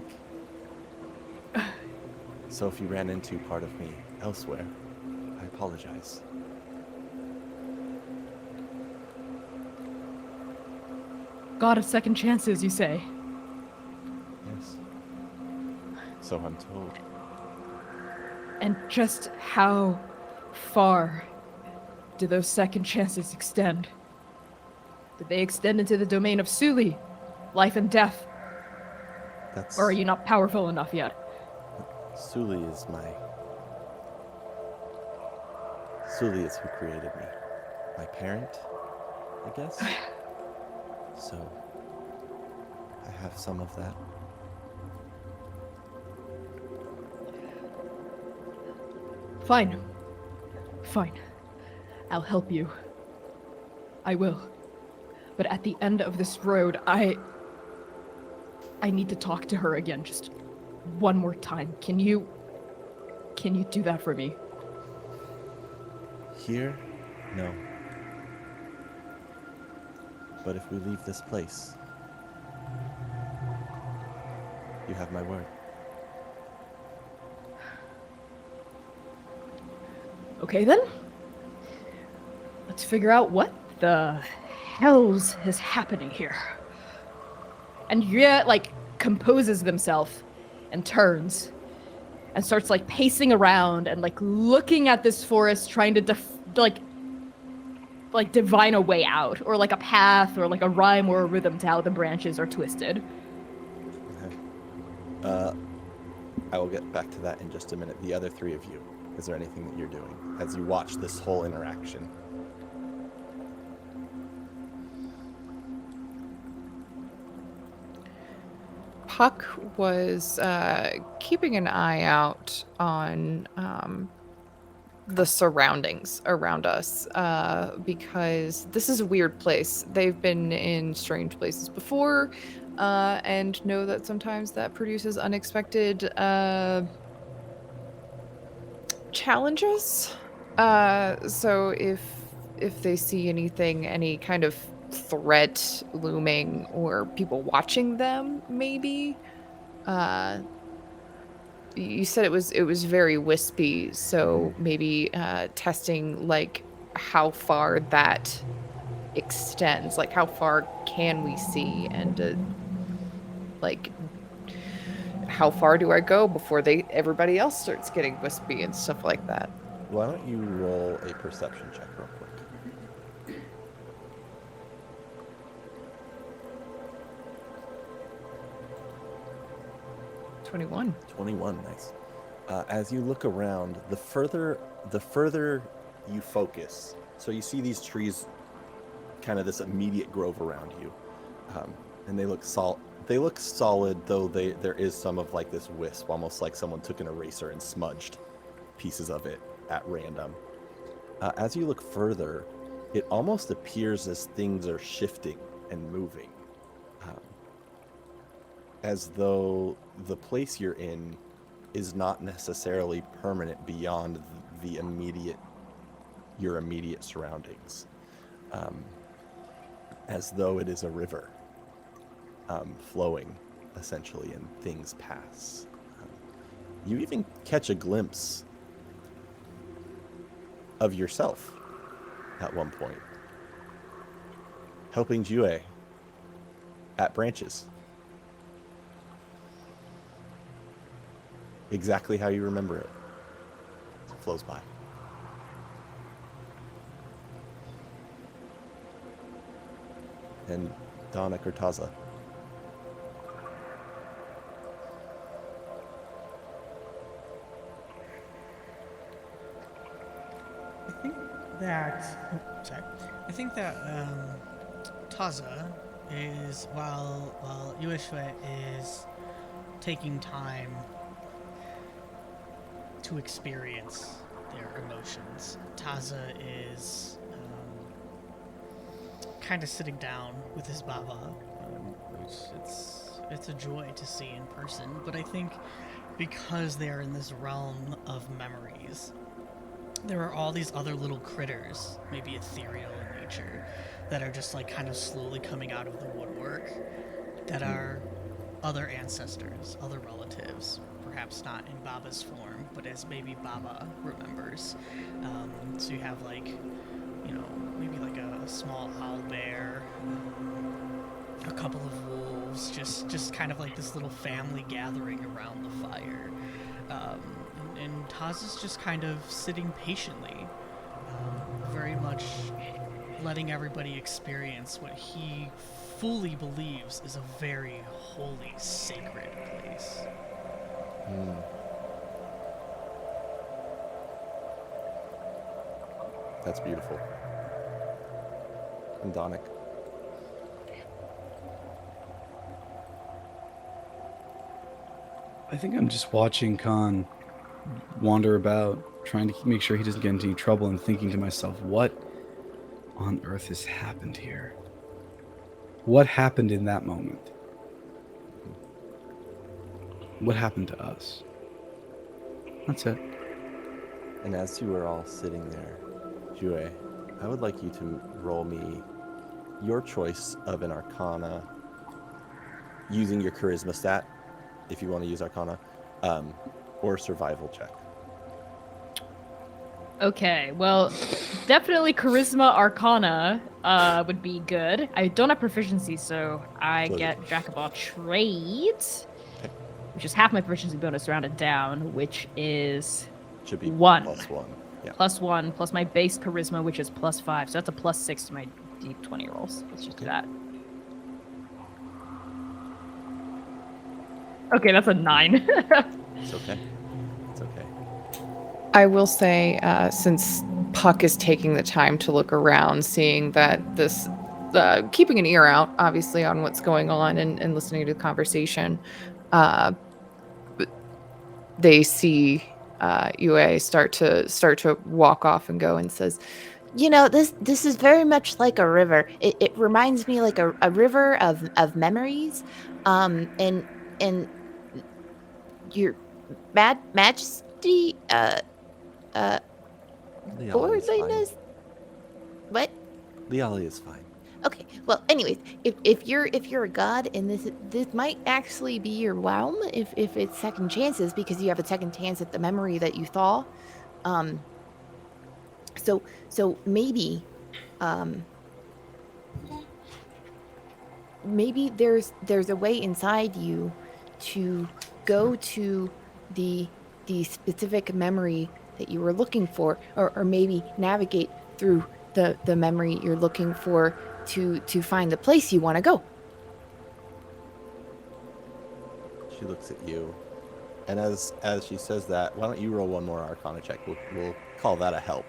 So if you ran into part of me elsewhere, I apologize. God of second chances, you say? Yes. So I'm told. And just how far do those second chances extend? Do they extend into the domain of Suli, life and death? That's Or are you not powerful enough yet? Suli is Suli is who created me. My parent, I guess. So I have some of that. Fine. Fine. I'll help you. I will. But at the end of this road, I need to talk to her again just one more time. Can you do that for me? Here? No. But if we leave this place, you have my word. Okay then. Let's figure out what the hell's is happening here. And Yuya, like, composes himself and turns and starts, like, pacing around and, like, looking at this forest, trying to, divine a way out, or, like, a path, or, like, a rhyme or a rhythm to how the branches are twisted. Okay. I will get back to that in just a minute. The other three of you, is there anything that you're doing as you watch this whole interaction? Puck was keeping an eye out on the surroundings around us because this is a weird place. They've been in strange places before and know that sometimes that produces unexpected challenges. So if they see anything, any kind of threat looming or people watching them, maybe. You said it was very wispy, so maybe testing like how far that extends, like how far can we see, and like how far do I go before everybody else starts getting wispy and stuff like that. Why don't you roll a perception check real quick? $21. 21, nice. As you look around, the further you focus, so you see these trees, kind of this immediate grove around you, and they look solid, though there is some of like this wisp, almost like someone took an eraser and smudged pieces of it at random. As you look further, it almost appears as things are shifting and moving, as though the place you're in is not necessarily permanent beyond your immediate surroundings, as though it is a river flowing essentially, and things pass. You even catch a glimpse of yourself at one point, helping Jue at branches. Exactly how you remember it. It flows by. And Donna Cortaza. I think that Taza is while Yueshue is taking time to experience their emotions. Taza is kind of sitting down with his Baba, which it's a joy to see in person. But I think because they are in this realm of memories, there are all these other little critters, maybe ethereal in nature, that are just like kind of slowly coming out of the woodwork, that are other ancestors, other relatives, perhaps not in Baba's form, but as maybe Baba remembers. So you have like, maybe like a small owl bear, a couple of wolves, just kind of like this little family gathering around the fire. And Taz is just kind of sitting patiently, very much letting everybody experience what he fully believes is a very holy, sacred place. That's beautiful. And Donic. I think I'm just watching Khan wander about, trying to make sure he doesn't get into any trouble, and thinking to myself, what on earth has happened here? What happened in that moment? What happened to us? That's it. And as you were all sitting there, Jue, I would like you to roll me your choice of an Arcana using your Charisma stat, if you want to use Arcana, or Survival check. Okay, well, definitely Charisma Arcana would be good. I don't have proficiency, so I So- get Jack of all trades, which is half my proficiency bonus rounded down, which is Should be One. +1. Yeah. +1 plus my base Charisma, which is +5. So that's a +6 to my D20 rolls. Let's just do that. Okay, that's a 9. It's okay. It's okay. I will say, since Puck is taking the time to look around, seeing that this, keeping an ear out, obviously, on what's going on and listening to the conversation, they see Yue start to walk off and go, and says, You know, this is very much like a river. It reminds me like a river of memories. And your majesty, Liali is fine. lordliness. What? Liali is fine. Okay. Well, anyways, if you're a god, and this might actually be your realm if it's second chances, because you have a second chance at the memory that you thaw. So maybe, maybe there's a way inside you to go to the specific memory that you were looking for, or maybe navigate through the memory you're looking for to find the place you want to go. She looks at you, and as she says that, why don't you roll one more Arcana check? We'll call that a help.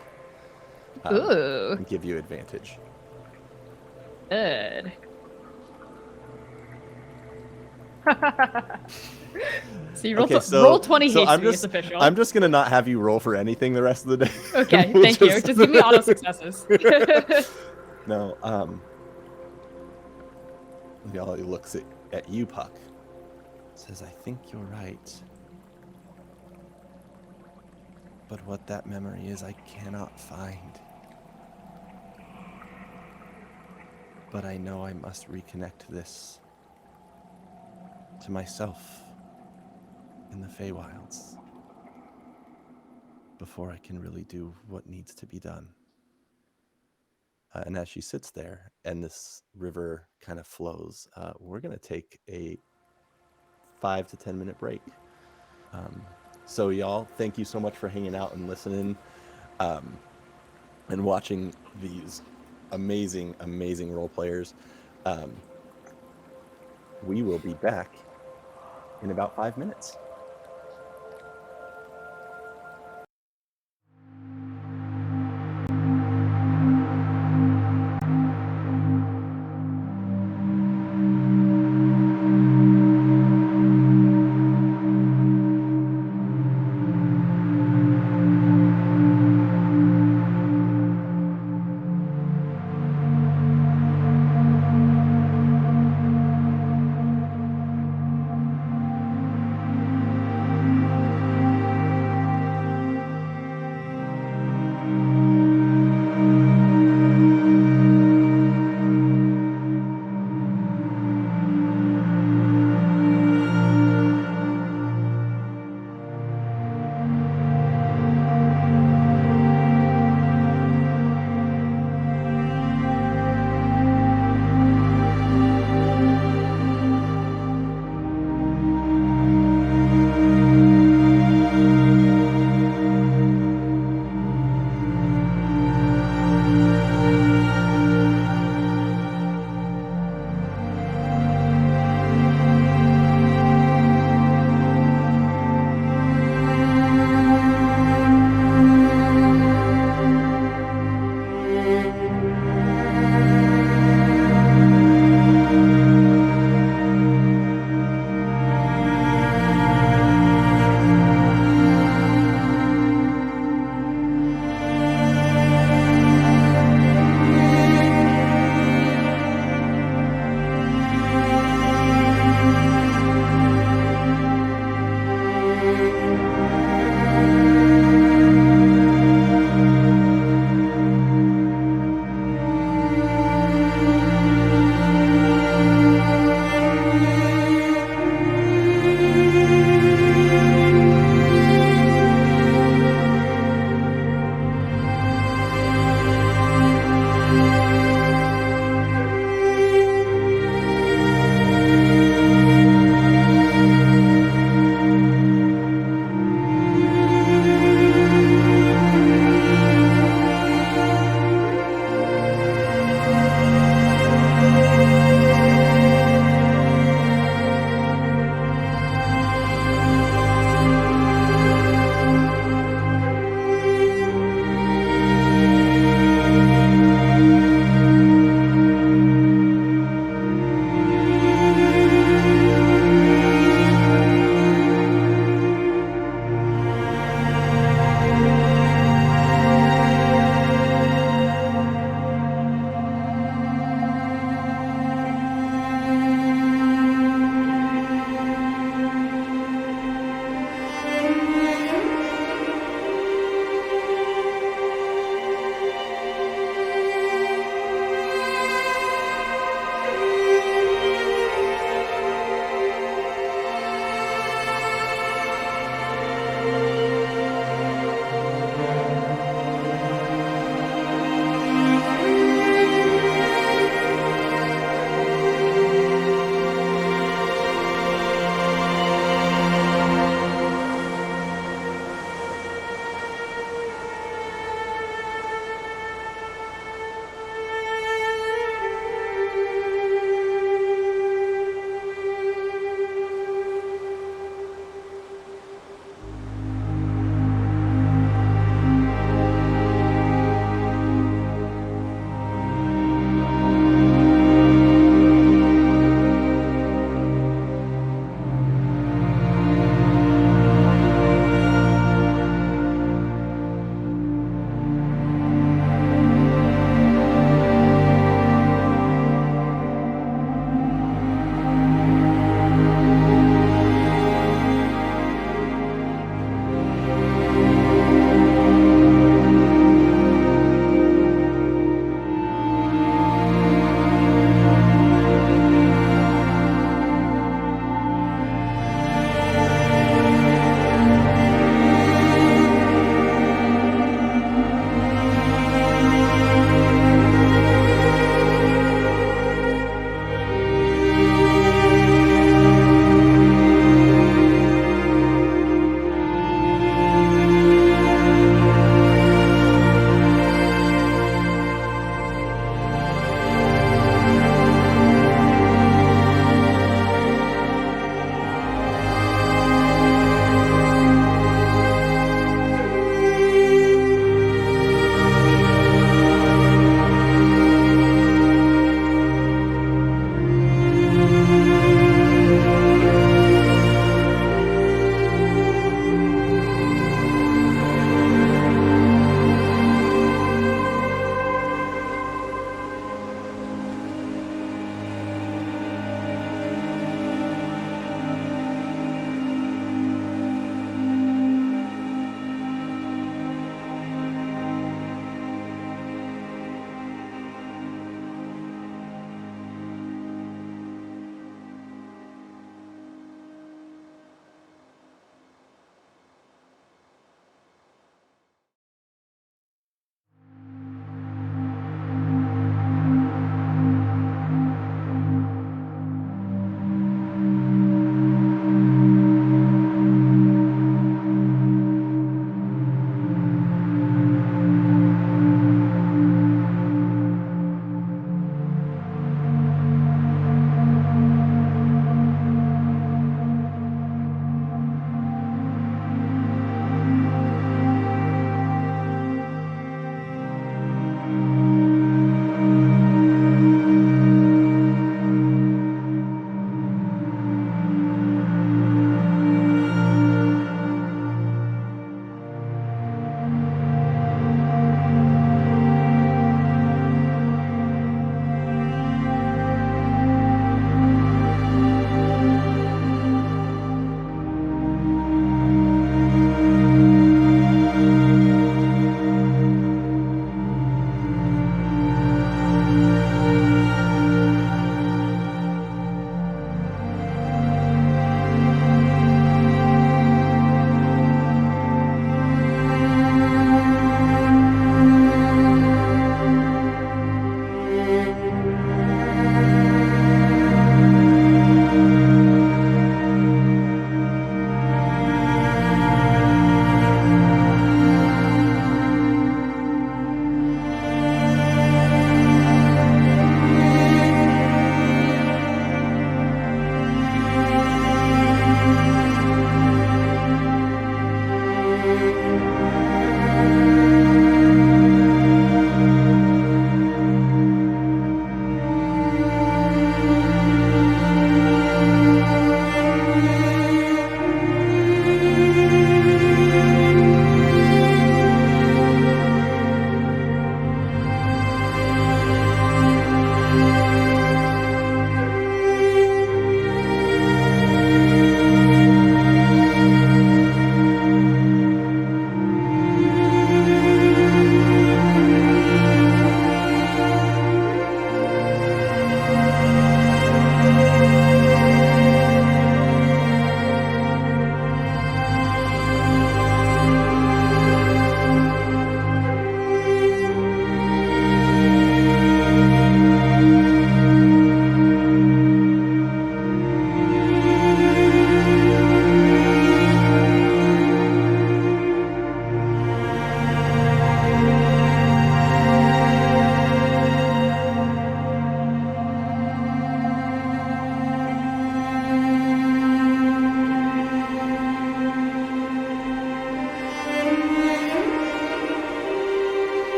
Ooh, And give you advantage. good. So you roll, Okay, roll 20 so haste, it's official. I'm just gonna not have you roll for anything the rest of the day. Okay, We'll thank you. Just give me auto successes. No, Liali looks at you, Puck. Says, I think you're right. But what that memory is, I cannot find. But I know I must reconnect this to myself in the Feywilds before I can really do what needs to be done. And as she sits there and this river kind of flows, we're going to take a 5 to 10 minute break. So y'all, thank you so much for hanging out and listening and watching these amazing, amazing role players. We will be back in about 5 minutes.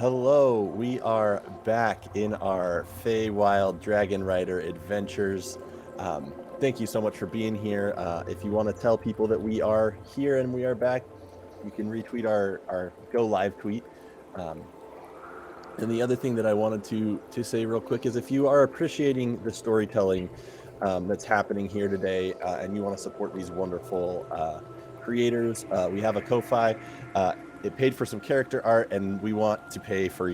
Hello, we are back in our Feywild Dragon Rider adventures. Thank you so much for being here. If you want to tell people that we are here and we are back, you can retweet our go live tweet. And the other thing that I wanted to say real quick is if you are appreciating the storytelling that's happening here today and you want to support these wonderful creators, we have a Ko-Fi. It paid for some character art, and we want to pay for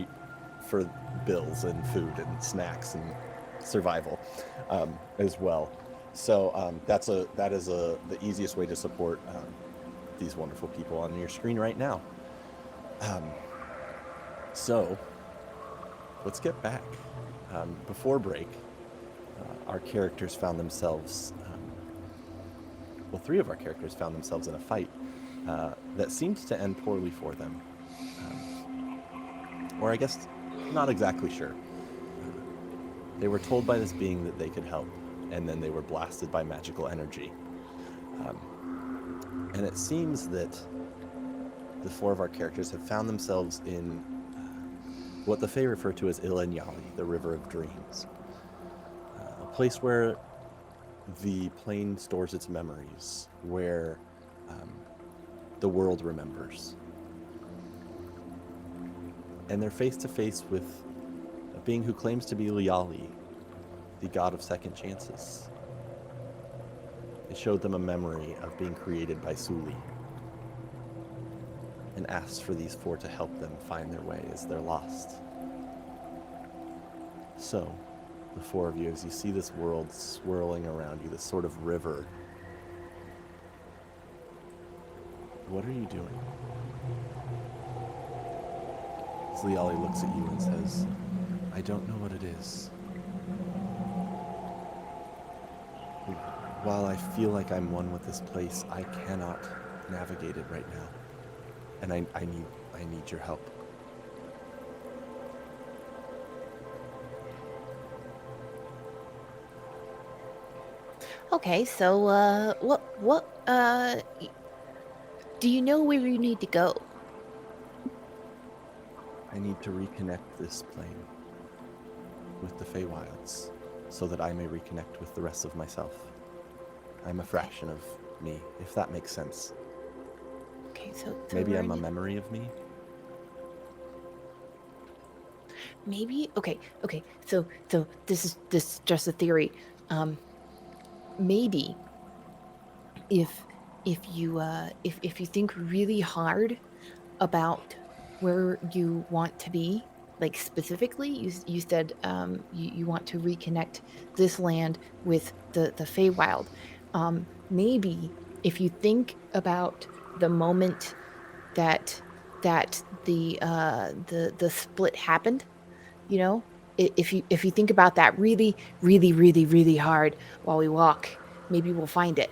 bills and food and snacks and survival as well. So that is the easiest way to support these wonderful people on your screen right now. So let's get back. Before break, our characters found themselves, well, 3 of our characters found themselves in a fight that seemed to end poorly for them. Or I guess, not exactly sure. They were told by this being that they could help, and then they were blasted by magical energy. And it seems that the 4 of our characters have found themselves in what the Fae refer to as Ilenyali, the River of Dreams. A place where the plane stores its memories, where the world remembers. And they're face to face with a being who claims to be Liali, the god of second chances. It showed them a memory of being created by Suli and asked for these 4 to help them find their way as they're lost. So, the 4 of you, as you see this world swirling around you, this sort of river, what are you doing? Liali looks at you and says, I don't know what it is. While I feel like I'm one with this place, I cannot navigate it right now. And I need your help. Okay, so do you know where you need to go? I need to reconnect this plane with the Feywilds so that I may reconnect with the rest of myself. I'm a fraction of me, if that makes sense. Okay, so Maybe we're I'm a in- memory of me. Maybe okay. So this is just a theory. Maybe if you think really hard about where you want to be, like specifically, you said you want to reconnect this land with the Feywild. Maybe if you think about the moment that the split happened, you know, if you think about that really hard while we walk, maybe we'll find it.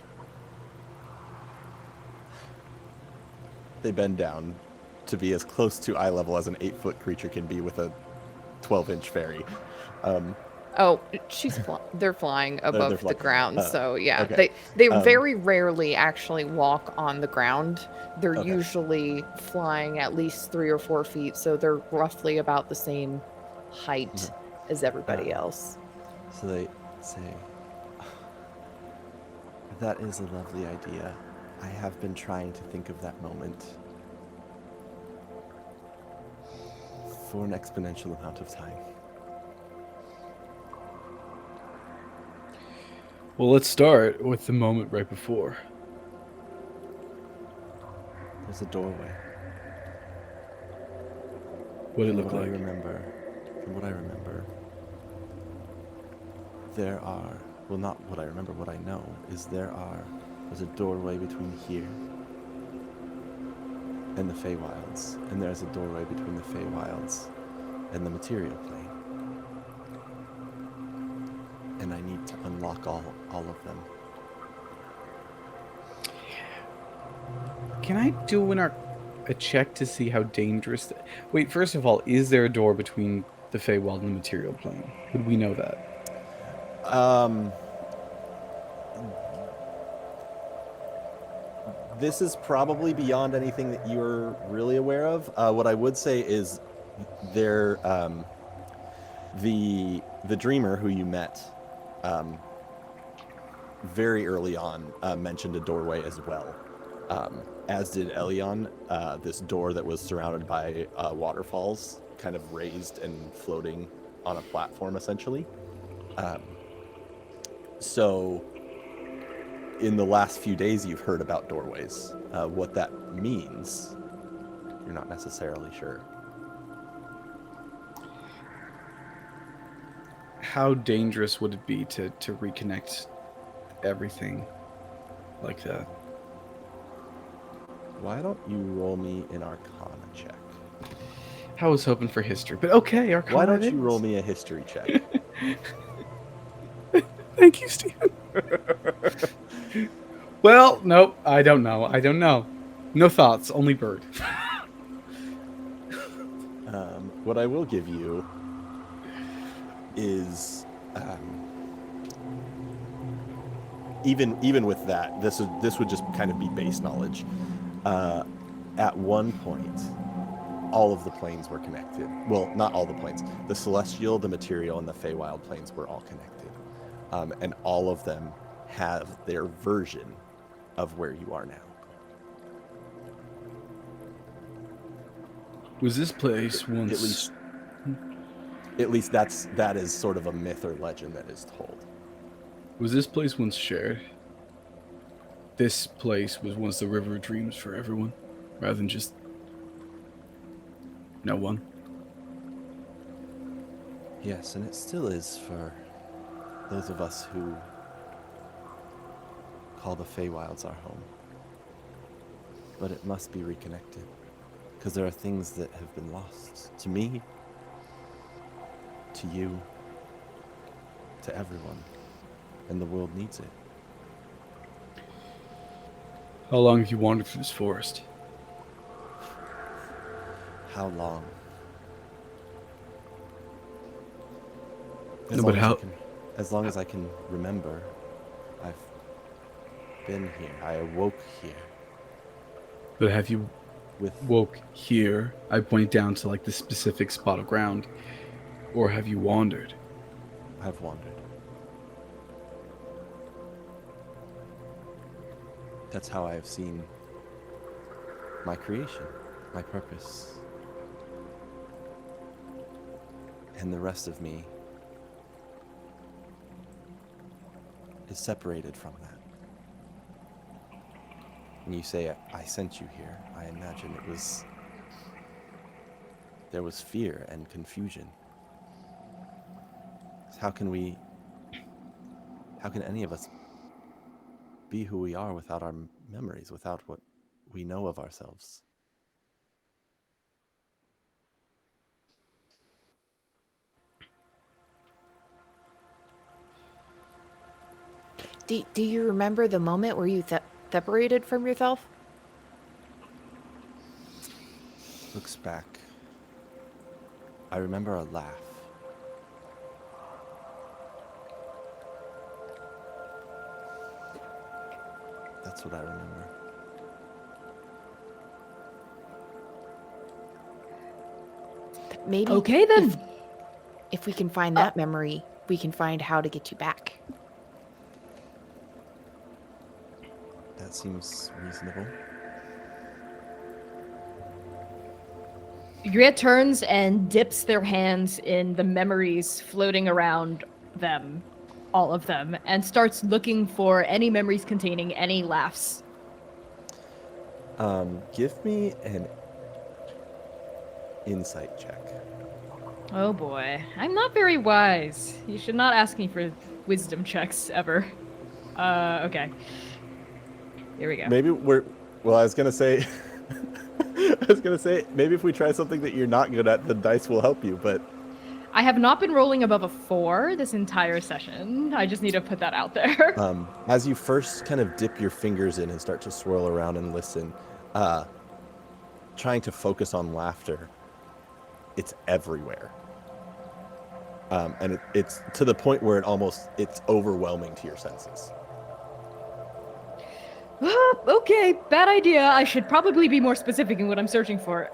They bend down to be as close to eye level as an 8-foot creature can be with a 12-inch fairy. Oh, they're flying above the flying. ground, so yeah. Okay. They very rarely actually walk on the ground. They're Okay. usually flying at least 3 or 4 feet, so they're roughly about the same height as everybody else. So they say, that is a lovely idea. I have been trying to think of that moment for an exponential amount of time. Well, let's start with the moment right before. There's a doorway. What did it look From like? what I remember, there are, well, not what I remember, what I know is there's a doorway between here and the Feywilds, and there's a doorway between the Feywilds and the material plane. And I need to unlock all of them. Can I do a check to see how dangerous? Wait, first of all, is there a door between the Feywild and the material plane? Would we know that? This is probably beyond anything that you're really aware of. What I would say is there, the dreamer who you met, very early on, mentioned a doorway as well. As did Elion, this door that was surrounded by waterfalls, kind of raised and floating on a platform, essentially. So, in the last few days, you've heard about doorways. What that means, you're not necessarily sure. How dangerous would it be to reconnect everything like that? Why don't you roll me an Arcana check? I was hoping for history, but okay, Arcana. Why don't it you is. roll me a history check? Thank you, Stephen. Well, nope, I don't know. No thoughts, only bird. What I will give you is, even with that, this would just kind of be base knowledge. At one point, all of the planes were connected. Well, not all the planes. The celestial, the material, and the Feywild planes were all connected, and all of them have their version of where you are now. Was this place once? At least that is sort of a myth or legend that is told. Was this place once shared? This place was once the river of dreams for everyone, rather than just no one. Yes, and it still is for those of us who call the Feywilds our home. But it must be reconnected, because there are things that have been lost. To me, to you, to everyone, and the world needs it. How long have you wandered through this forest? How long? No, but how? As long as I can remember, I've been here. I awoke here. But have you With woke here? I point down to like the specific spot of ground, or have you wandered? I've wandered. That's how I have seen my creation, my purpose. And the rest of me is separated from that. When you say I sent you here, I imagine there was fear and confusion. How can any of us be who we are without our memories, without what we know of ourselves? Do you remember the moment where you separated from yourself? Looks back. I remember a laugh. That's what I remember. Maybe. Okay, then. If we can find that memory, we can find how to get you back. That seems reasonable. Ygritte turns and dips their hands in the memories floating around them, all of them, and starts looking for any memories containing any laughs. Give me an insight check. Oh boy, I'm not very wise. You should not ask me for wisdom checks ever. Okay. Here we go. Maybe I was gonna say, maybe if we try something that you're not good at, the dice will help you. But I have not been rolling above a 4 this entire session. I just need to put that out there. as you first kind of dip your fingers in and start to swirl around and listen, trying to focus on laughter, it's everywhere. And it's to the point where it's overwhelming to your senses. Okay, bad idea. I should probably be more specific in what I'm searching for.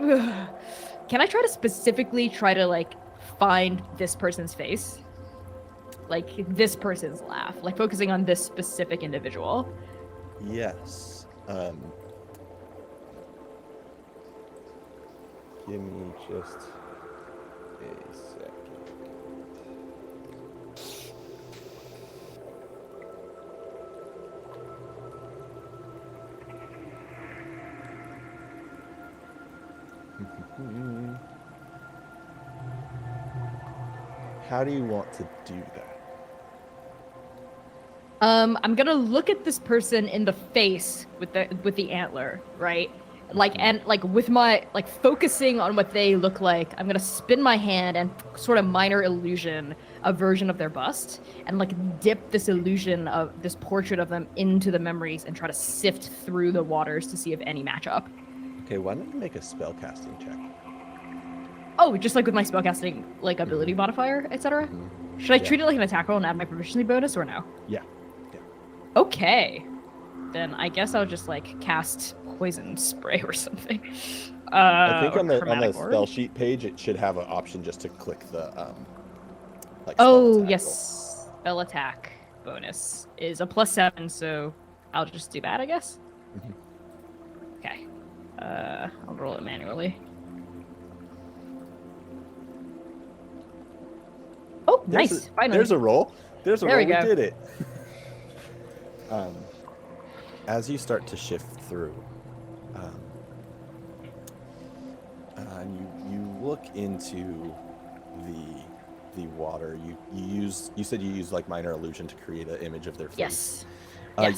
Can I try to specifically like find this person's face? Like this person's laugh, like focusing on this specific individual. Yes. Give me just a second. How do you want to do that? I'm gonna look at this person in the face with the antler, right? Like and like with my like focusing on what they look like. I'm gonna spin my hand and sort of minor illusion a version of their bust, and like dip this illusion of this portrait of them into the memories and try to sift through the waters to see if any match up. Okay, why don't you make a spellcasting check? Oh, just like with my spellcasting like ability modifier, etc. Should I Yeah. treat it like an attack roll and add my proficiency bonus or no? Yeah. Okay. Then I guess I'll just like cast poison spray or something. I think or on the chromatic spell orb. sheet page it should have an option just to click the like spell Oh attack yes, spell attack bonus is a +7, so I'll just do that, I guess. Mhm. Okay. I'll roll it manually. Oh, There's nice! a- Finally. There's a roll. There's a There roll. we We go. did it. As you start to shift through, you look into the water. You said you used like minor illusion to create an image of their face. Yes.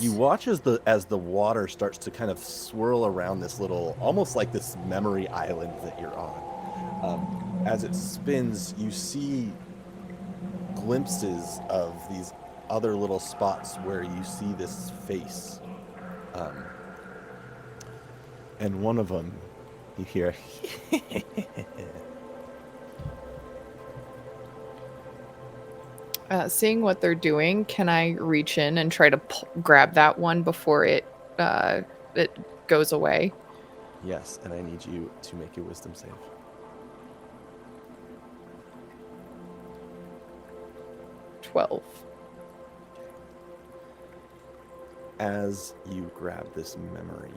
You Yes. watch as the water starts to kind of swirl around this little, almost like this memory island that you're on. As it spins, you see glimpses of these other little spots where you see this face. And one of them, you hear, Seeing what they're doing, can I reach in and try to grab that one before it goes away? yes, and I need you to make a wisdom save. 12. As you grab this memory,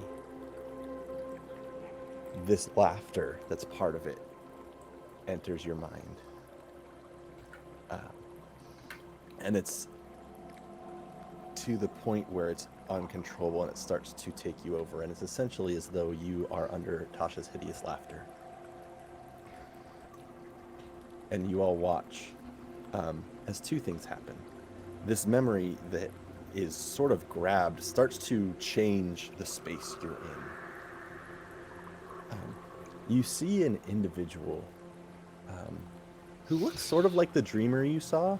this laughter that's part of it enters your mind. And it's to the point where it's uncontrollable and it starts to take you over. And it's essentially as though you are under Tasha's hideous laughter. And you all watch as two things happen. This memory that is sort of grabbed starts to change the space you're in. You see an individual who looks sort of like the dreamer you saw,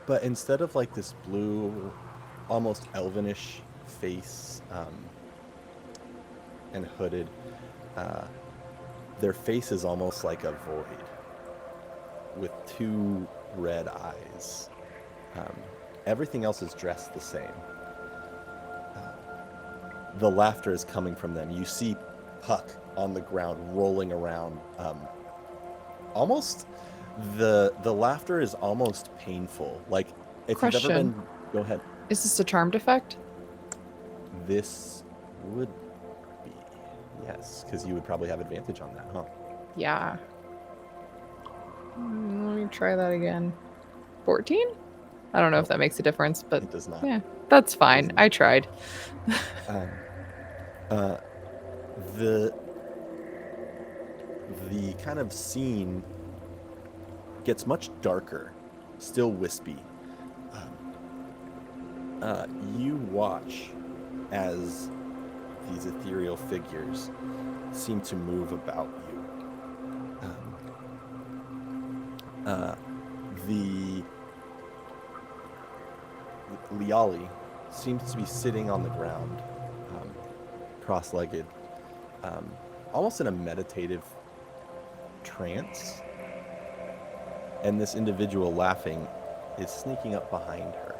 but instead of like this blue, almost elvenish face and hooded, their face is almost like a void with two red eyes. Everything else is dressed the same. The laughter is coming from them. You see Puck on the ground rolling around. Almost the laughter is almost painful. Like if you've ever Question. been, go ahead. Is this a charmed effect? This would be, yes, because you would probably have advantage on that, huh? Yeah. Let me try that again. 14? I don't know if that makes a difference, but It does not. yeah, that's fine. Doesn't. I tried. The kind of scene gets much darker, still wispy. You watch as these ethereal figures seem to move about you. The Liali seems to be sitting on the ground, cross-legged, almost in a meditative trance. And this individual laughing is sneaking up behind her.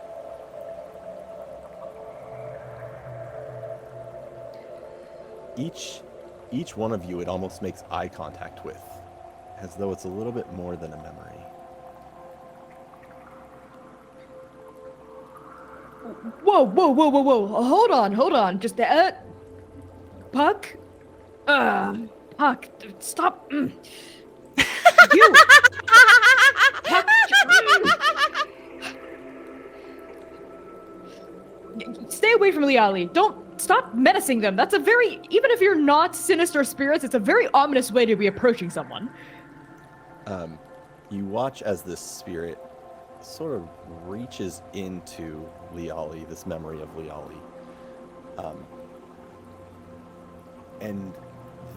each one of you, it almost makes eye contact with, as though it's a little bit more than a memory. Whoa, whoa, whoa, whoa, whoa. Hold on. Just Puck? Puck, stop. You. Puck. Stay away from Liali. Don't stop menacing them. That's a very, even if you're not sinister spirits, it's a very ominous way to be approaching someone. You watch as this spirit sort of reaches into Liali, this memory of Liali. And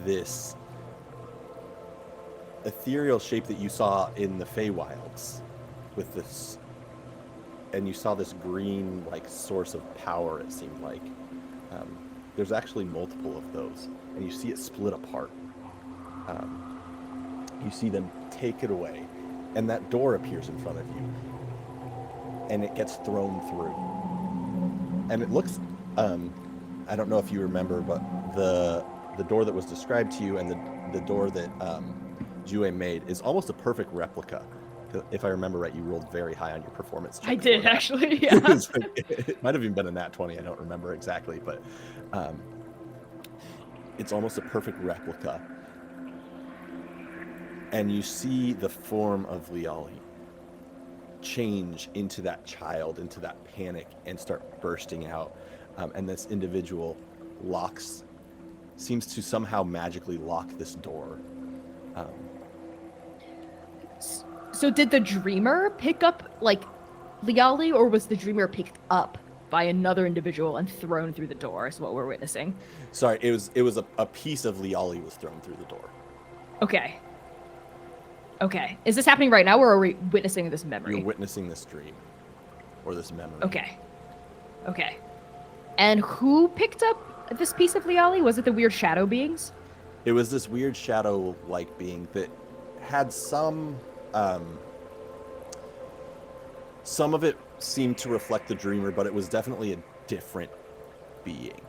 this ethereal shape that you saw in the Feywilds with this, and you saw this green like source of power, it seemed like. There's actually multiple of those, and you see it split apart. You see them take it away, and that door appears in front of you, and it gets thrown through. And it looks, I don't know if you remember, but the door that was described to you and the door that Jue made is almost a perfect replica. If I remember right, you rolled very high on your performance check. I did, actually, yeah. It might have even been a nat 20, I don't remember exactly, but it's almost a perfect replica. And you see the form of Liali change into that child, into that panic, and start bursting out. And this individual seems to somehow magically lock this door. So did the dreamer pick up, like, Liali, or was the dreamer picked up by another individual and thrown through the door, is what we're witnessing? Sorry, it was a piece of Liali was thrown through the door. Okay. Is this happening right now, or are we witnessing this memory? You're witnessing this dream. Or this memory. Okay. And who picked up this piece of Liali? Was it the weird shadow beings? It was this weird shadow-like being that had some of it seemed to reflect the dreamer, but it was definitely a different being.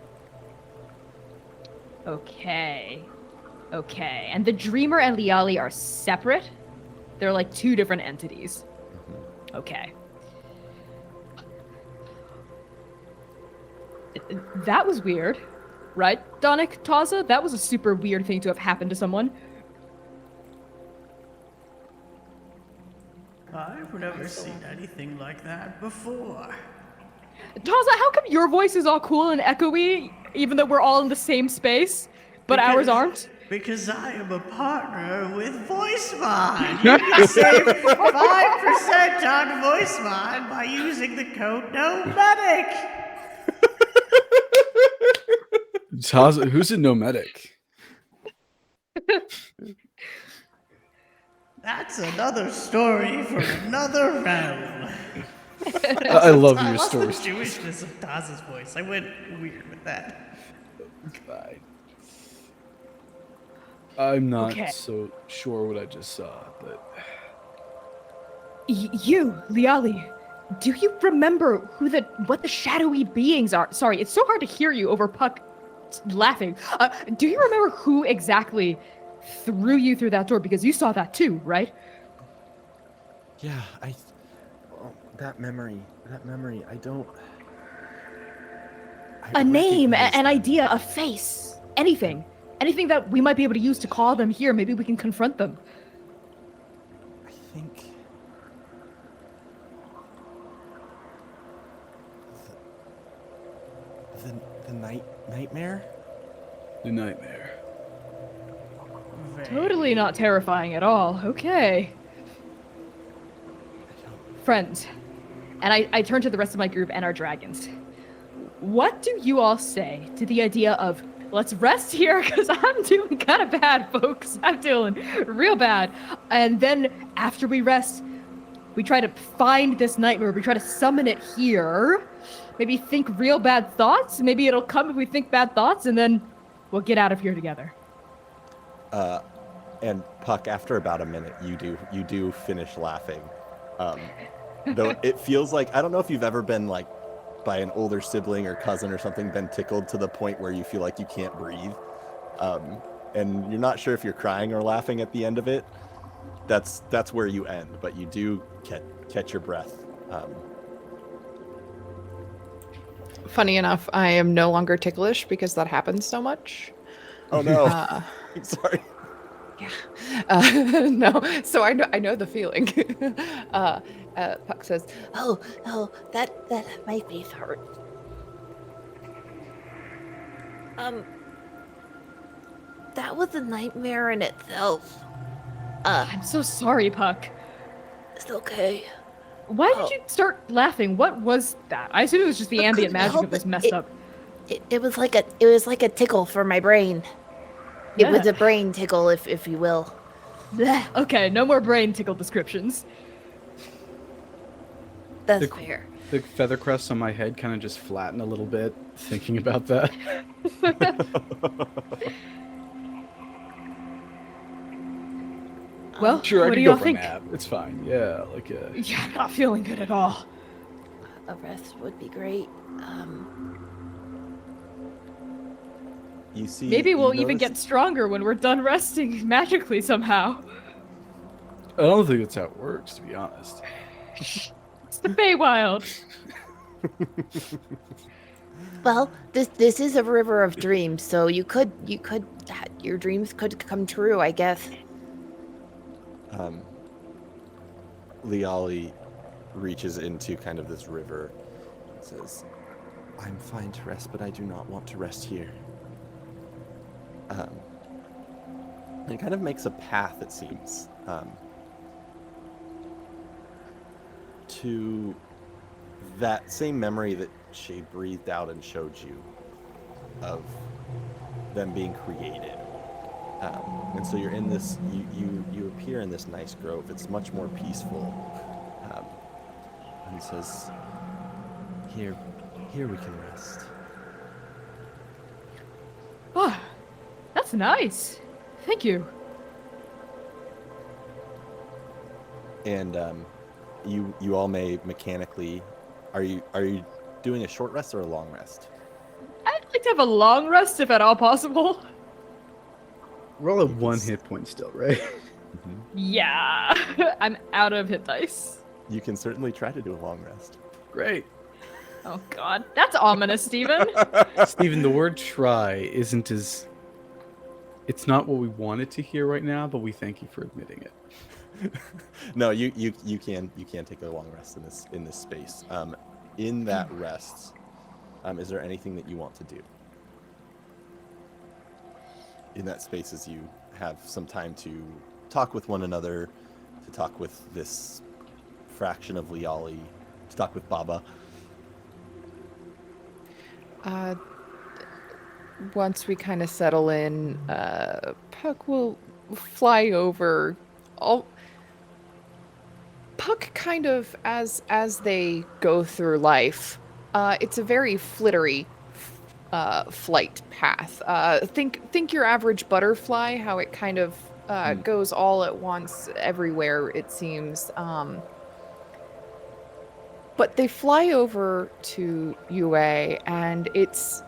Okay. And the dreamer and Liali are separate? They're like two different entities. Mm-hmm. Okay. That was weird, right, Donick Taza? That was a super weird thing to have happened to someone. I've never seen anything like that before. Taza, how come your voice is all cool and echoey, even though we're all in the same space, but ours aren't? Because I am a partner with VoiceMod. You can save 5% on VoiceMod by using the code NOMEDIC. Who's a nomadic? That's another story for another realm. I love your What's story. the Jewishness of Taz's voice? I went weird with that. Fine. I'm not Okay. so sure what I just saw, but You, Liali, do you remember what the shadowy beings are? Sorry, it's so hard to hear you over Puck laughing. Do you remember who exactly threw you through that door? Because you saw that too, right? Yeah, that memory, I don't... A name, recognize an them. idea, a face, anything. Anything that we might be able to use to call them here. Maybe we can confront them. I think... The nightmare? the nightmare. Totally not terrifying at all. Okay. Friends, and I turn to the rest of my group and our dragons. What do you all say to the idea of, let's rest here because I'm doing kind of bad, folks. I'm doing real bad. And then after we rest, we try to find this nightmare. We try to summon it here. Maybe think real bad thoughts. Maybe it'll come if we think bad thoughts, and then we'll get out of here together. And Puck, after about a minute, you do finish laughing. Though it feels like, I don't know if you've ever been like by an older sibling or cousin or something, been tickled to the point where you feel like you can't breathe. and you're not sure if you're crying or laughing at the end of it. That's where you end, but you do catch your breath. Funny enough, I am no longer ticklish because that happens so much. Oh no! Uh, Sorry. no, so I know the feeling. Puck says, Oh, that my face hurts. That was a nightmare in itself. I'm so sorry, Puck. It's okay. Why did you start laughing? What was that? I assume it was just the I ambient couldn't magic help of this it. messed up. It was like a tickle for my brain. It was Yeah. a brain tickle, if you will. Blech. Okay, no more brain tickle descriptions. That's The- fair. The feather crests on my head kind of just flatten a little bit, thinking about that. Well, Sure, I what do can go y'all for think? a nap. It's fine. Yeah, like Yeah, not feeling good at all. A rest would be great. You see, Maybe you we'll even notice- get stronger when we're done resting magically somehow. I don't think that's how it works, to be honest. It's the Feywild. Well, this is a river of dreams, so your dreams could come true, I guess. Liali reaches into kind of this river and says, I'm fine to rest, but I do not want to rest here. It kind of makes a path, it seems, to that same memory that she breathed out and showed you of them being created. And so you're in this, you appear in this nice grove. It's much more peaceful. And it says, here we can rest. Oh, that's nice. Thank you. And you all may mechanically, are you doing a short rest or a long rest? I'd like to have a long rest if at all possible. We're all at 1 hit point still, right? Yeah, I'm out of hit dice. You can certainly try to do a long rest. Great. Oh god, that's ominous, Steven. Stephen, the word try isn't as... It's not what we wanted to hear right now, but we thank you for admitting it. No, you can take a long rest in this space. In that rest, is there anything that you want to do? In that space, as you have some time to talk with one another, to talk with this fraction of Liali, to talk with Baba. Once we kind of settle in, Puck will fly over. Puck kind of, as they go through life, it's a very flittery flight path. Think your average butterfly, how it kind of goes all at once everywhere, it seems. But they fly over to UA, and it's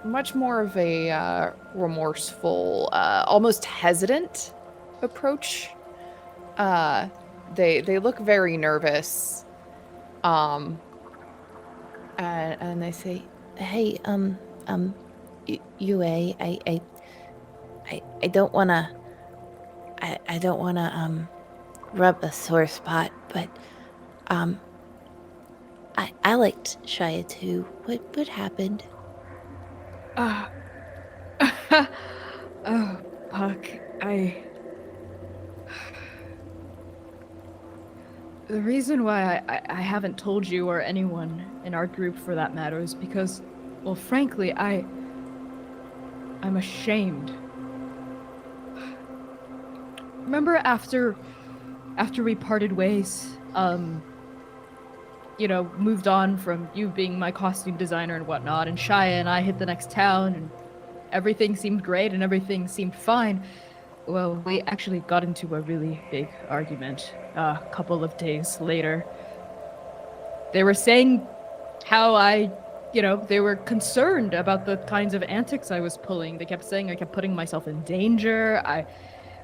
much more of a remorseful, almost hesitant approach. They look very nervous, and they say, Hey, UA, I don't wanna, I don't wanna, rub a sore spot, but, I liked Shia too. What happened? Oh, Puck, The reason why I haven't told you or anyone in our group for that matter is because, well, frankly, I'm ashamed. Remember after we parted ways, moved on from you being my costume designer and whatnot, and Shia and I hit the next town, and everything seemed great and everything seemed fine. Well, we actually got into a really big argument a couple of days later. They were saying how I they were concerned about the kinds of antics I was pulling. They kept saying I kept putting myself in danger. I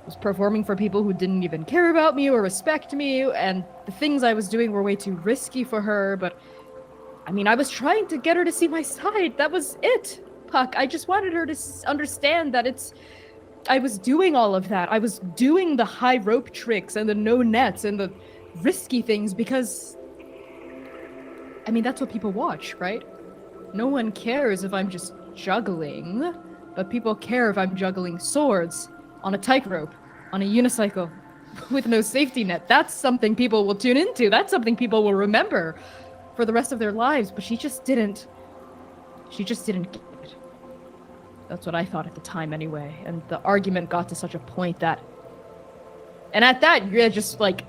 was performing for people who didn't even care about me or respect me, and the things I was doing were way too risky for her, but I mean, I was trying to get her to see my side. That was it, Puck. I just wanted her to understand that I was doing all of that. I was doing the high rope tricks and the no nets and the risky things because, I mean, that's what people watch, right? No one cares if I'm just juggling, but people care if I'm juggling swords on a tightrope, on a unicycle, with no safety net. That's something people will tune into. That's something people will remember for the rest of their lives, but she just didn't get it. That's what I thought at the time anyway, and the argument got to such a point that, and at that, you're just like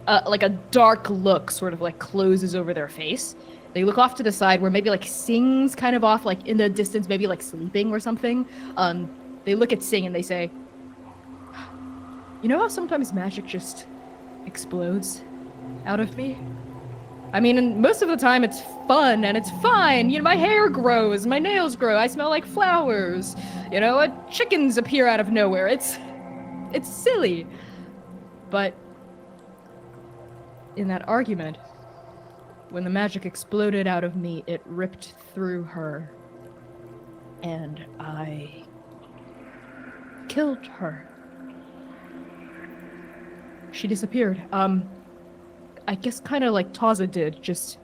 a dark look sort of like closes over their face. They look off to the side where maybe like Sing's kind of off, like in the distance, maybe like sleeping or something. They look at Sing and they say, "You know how sometimes magic just explodes out of me? I mean, and most of the time it's fun and it's fine. My hair grows, my nails grow, I smell like flowers. Chickens appear out of nowhere. It's silly. But in that argument, when the magic exploded out of me, it ripped through her. And I killed her. She disappeared. I guess kind of like Taza did, just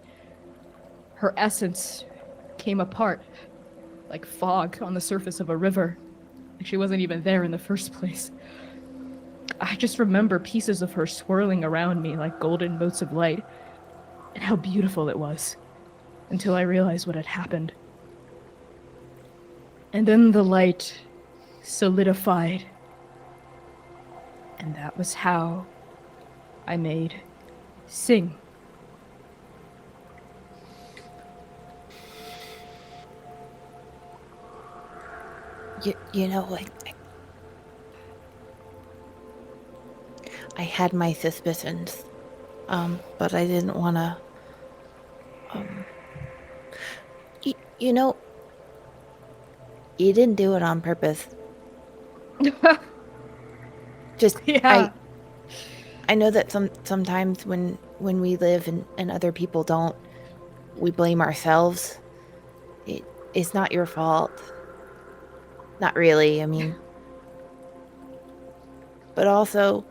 her essence came apart like fog on the surface of a river. Like she wasn't even there in the first place. I just remember pieces of her swirling around me like golden motes of light, and how beautiful it was, until I realized what had happened. And then the light solidified, and that was how I made Sing. I had my suspicions, but I didn't want to. You didn't do it on purpose. Just Yeah. I know that sometimes when we live and other people don't, we blame ourselves. It's not your fault. Not really, I mean. But also,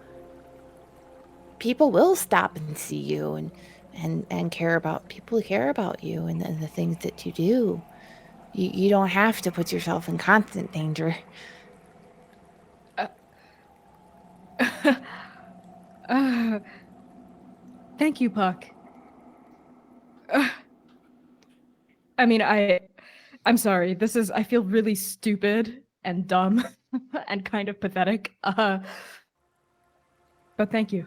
people will stop and see you and care about people who care about you and the things that you do. You don't have to put yourself in constant danger. Thank you, Puck. I mean, I'm sorry. I feel really stupid and dumb and kind of pathetic. But thank you.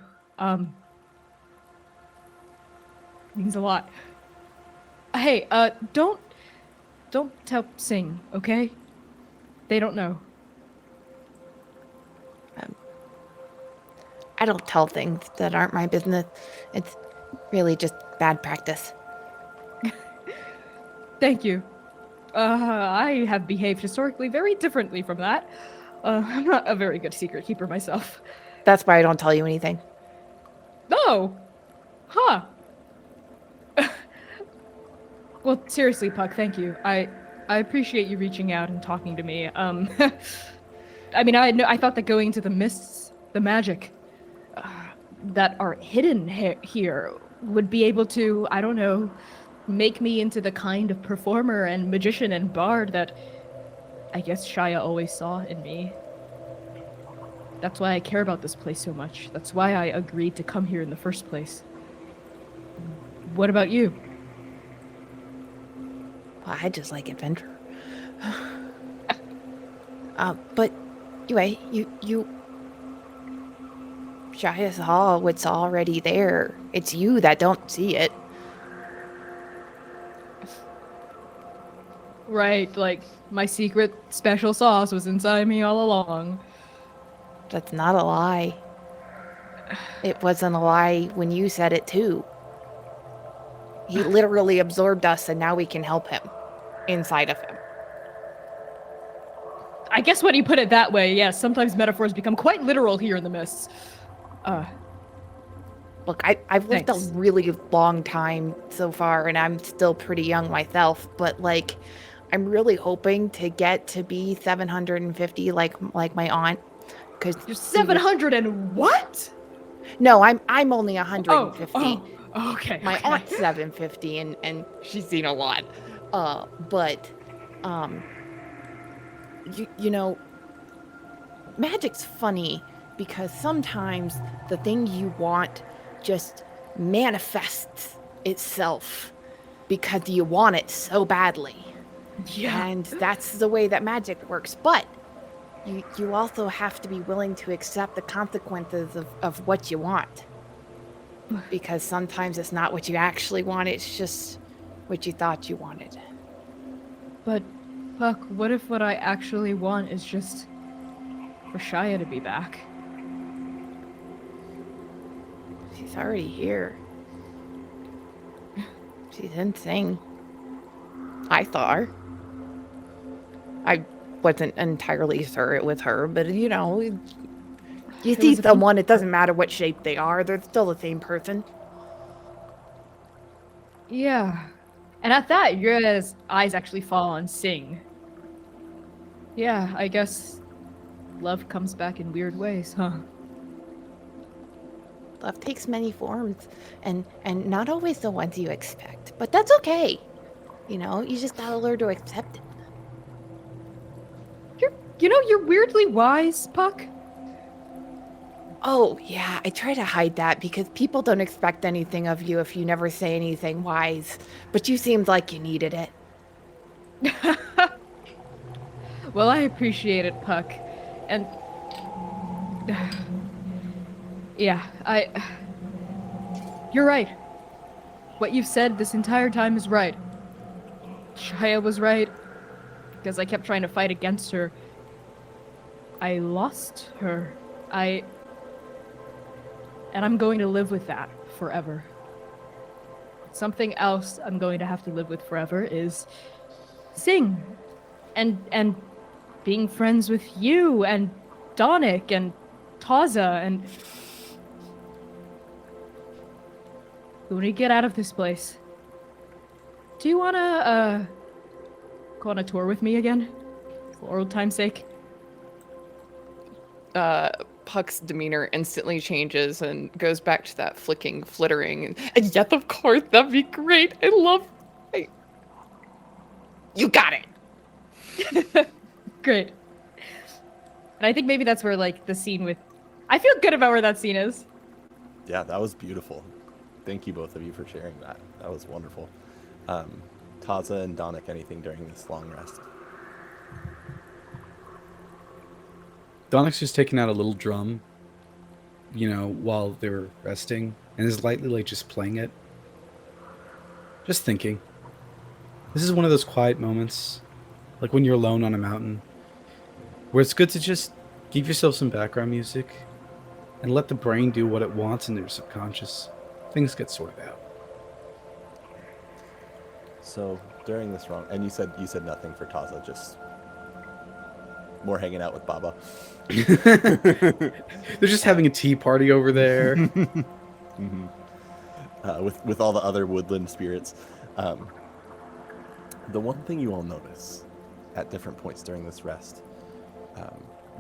Means a lot. Hey, don't tell Sing, okay? They don't know. I don't tell things that aren't my business. It's really just bad practice. Thank you. I have behaved historically very differently from that. I'm not a very good secret keeper myself. That's why I don't tell you anything. No! Huh. Well, seriously, Puck, thank you. I appreciate you reaching out and talking to me. I mean, I thought that going to the Mysts, the magic that are hidden here would be able to, I don't know, make me into the kind of performer and magician and bard that I guess Shia always saw in me. That's why I care about this place so much. That's why I agreed to come here in the first place. What about you? Well, I just like adventure. But anyway, you Shia saw what's already there. It's you that don't see it. Right, like my secret special sauce was inside me all along. That's not a lie. It wasn't a lie when you said it too. He literally absorbed us, and now we can help him inside of him. I guess when you put it that way, yes, sometimes metaphors become quite literal here in the Mists. Look, I've lived Thanks. a really long time so far, and I'm still pretty young myself, but like, I'm really hoping to get to be 750 like my aunt. Because You're 700 and what? No, I'm only 150. Oh, okay. My okay. aunt's 750, and she's seen a lot. But you know, magic's funny because sometimes the thing you want just manifests itself because you want it so badly. Yeah. And that's the way that magic works. But you also have to be willing to accept the consequences of what you want. Because sometimes it's not what you actually want, it's just what you thought you wanted. But, Puck, what if what I actually want is just for Shia to be back? She's already here. She's insane. I saw her. I wasn't entirely sure it was her, but you know, you It see was a someone, it doesn't matter what shape they are, they're still the same person. Yeah. And at that, your eyes actually fall on Sing. Yeah, I guess love comes back in weird ways, huh? Love takes many forms, and not always the ones you expect. But that's okay. You know, you just gotta learn to accept it. You're weirdly wise, Puck. Oh, yeah, I try to hide that because people don't expect anything of you if you never say anything wise. But you seemed like you needed it. Well, I appreciate it, Puck. And yeah, you're right. What you've said this entire time is right. Shia was right. Because I kept trying to fight against her. I lost her. And I'm going to live with that forever. Something else I'm going to have to live with forever is Sing. And being friends with you and Donick and Taza and when we get out of this place, do you wanna go on a tour with me again? For old time's sake? Puck's demeanor instantly changes and goes back to that flittering. And yes, of course, that'd be great. You got it. Great. And I think maybe that's where like the scene with I feel good about where that scene is. Yeah, that was beautiful. Thank you both of you for sharing that. That was wonderful. Taza and Donick, anything during this long rest? Donnick's just taking out a little drum, you know, while they were resting, and is lightly like just playing it. Just thinking. This is one of those quiet moments, like when you're alone on a mountain, where it's good to just give yourself some background music and let the brain do what it wants in your subconscious. Things get sorted out. So during this wrong, and you said nothing for Taza, just more hanging out with Baba. They're just having a tea party over there. Mm-hmm. With all the other woodland spirits. The one thing you all notice at different points during this rest,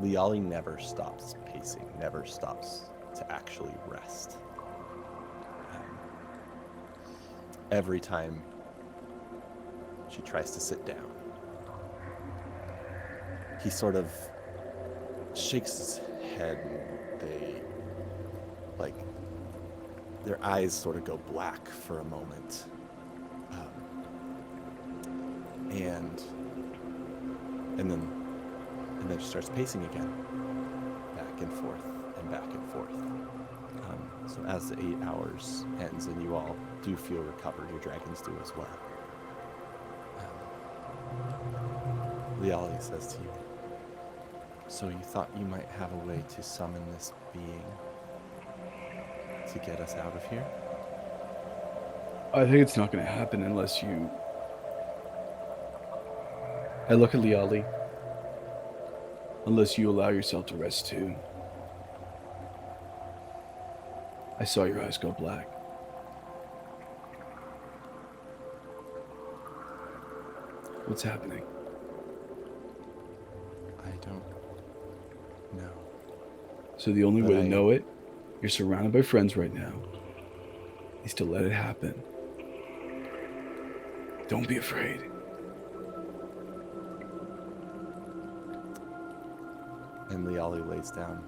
Liali never stops pacing, never stops to actually rest. Every time she tries to sit down, he sort of shakes his head and their eyes sort of go black for a moment. And then she starts pacing again, back and forth and back and forth. So as the 8 hours ends and you all do feel recovered, your dragons do as well. Liali says to you, "So you thought you might have a way to summon this being to get us out of here?" I think it's not going to happen unless you... I look at Liali. Unless you allow yourself to rest too. I saw your eyes go black. What's happening? I don't know. So the only But way to I- know it, you're surrounded by friends right now, is to let it happen. Don't be afraid. And Liali lays down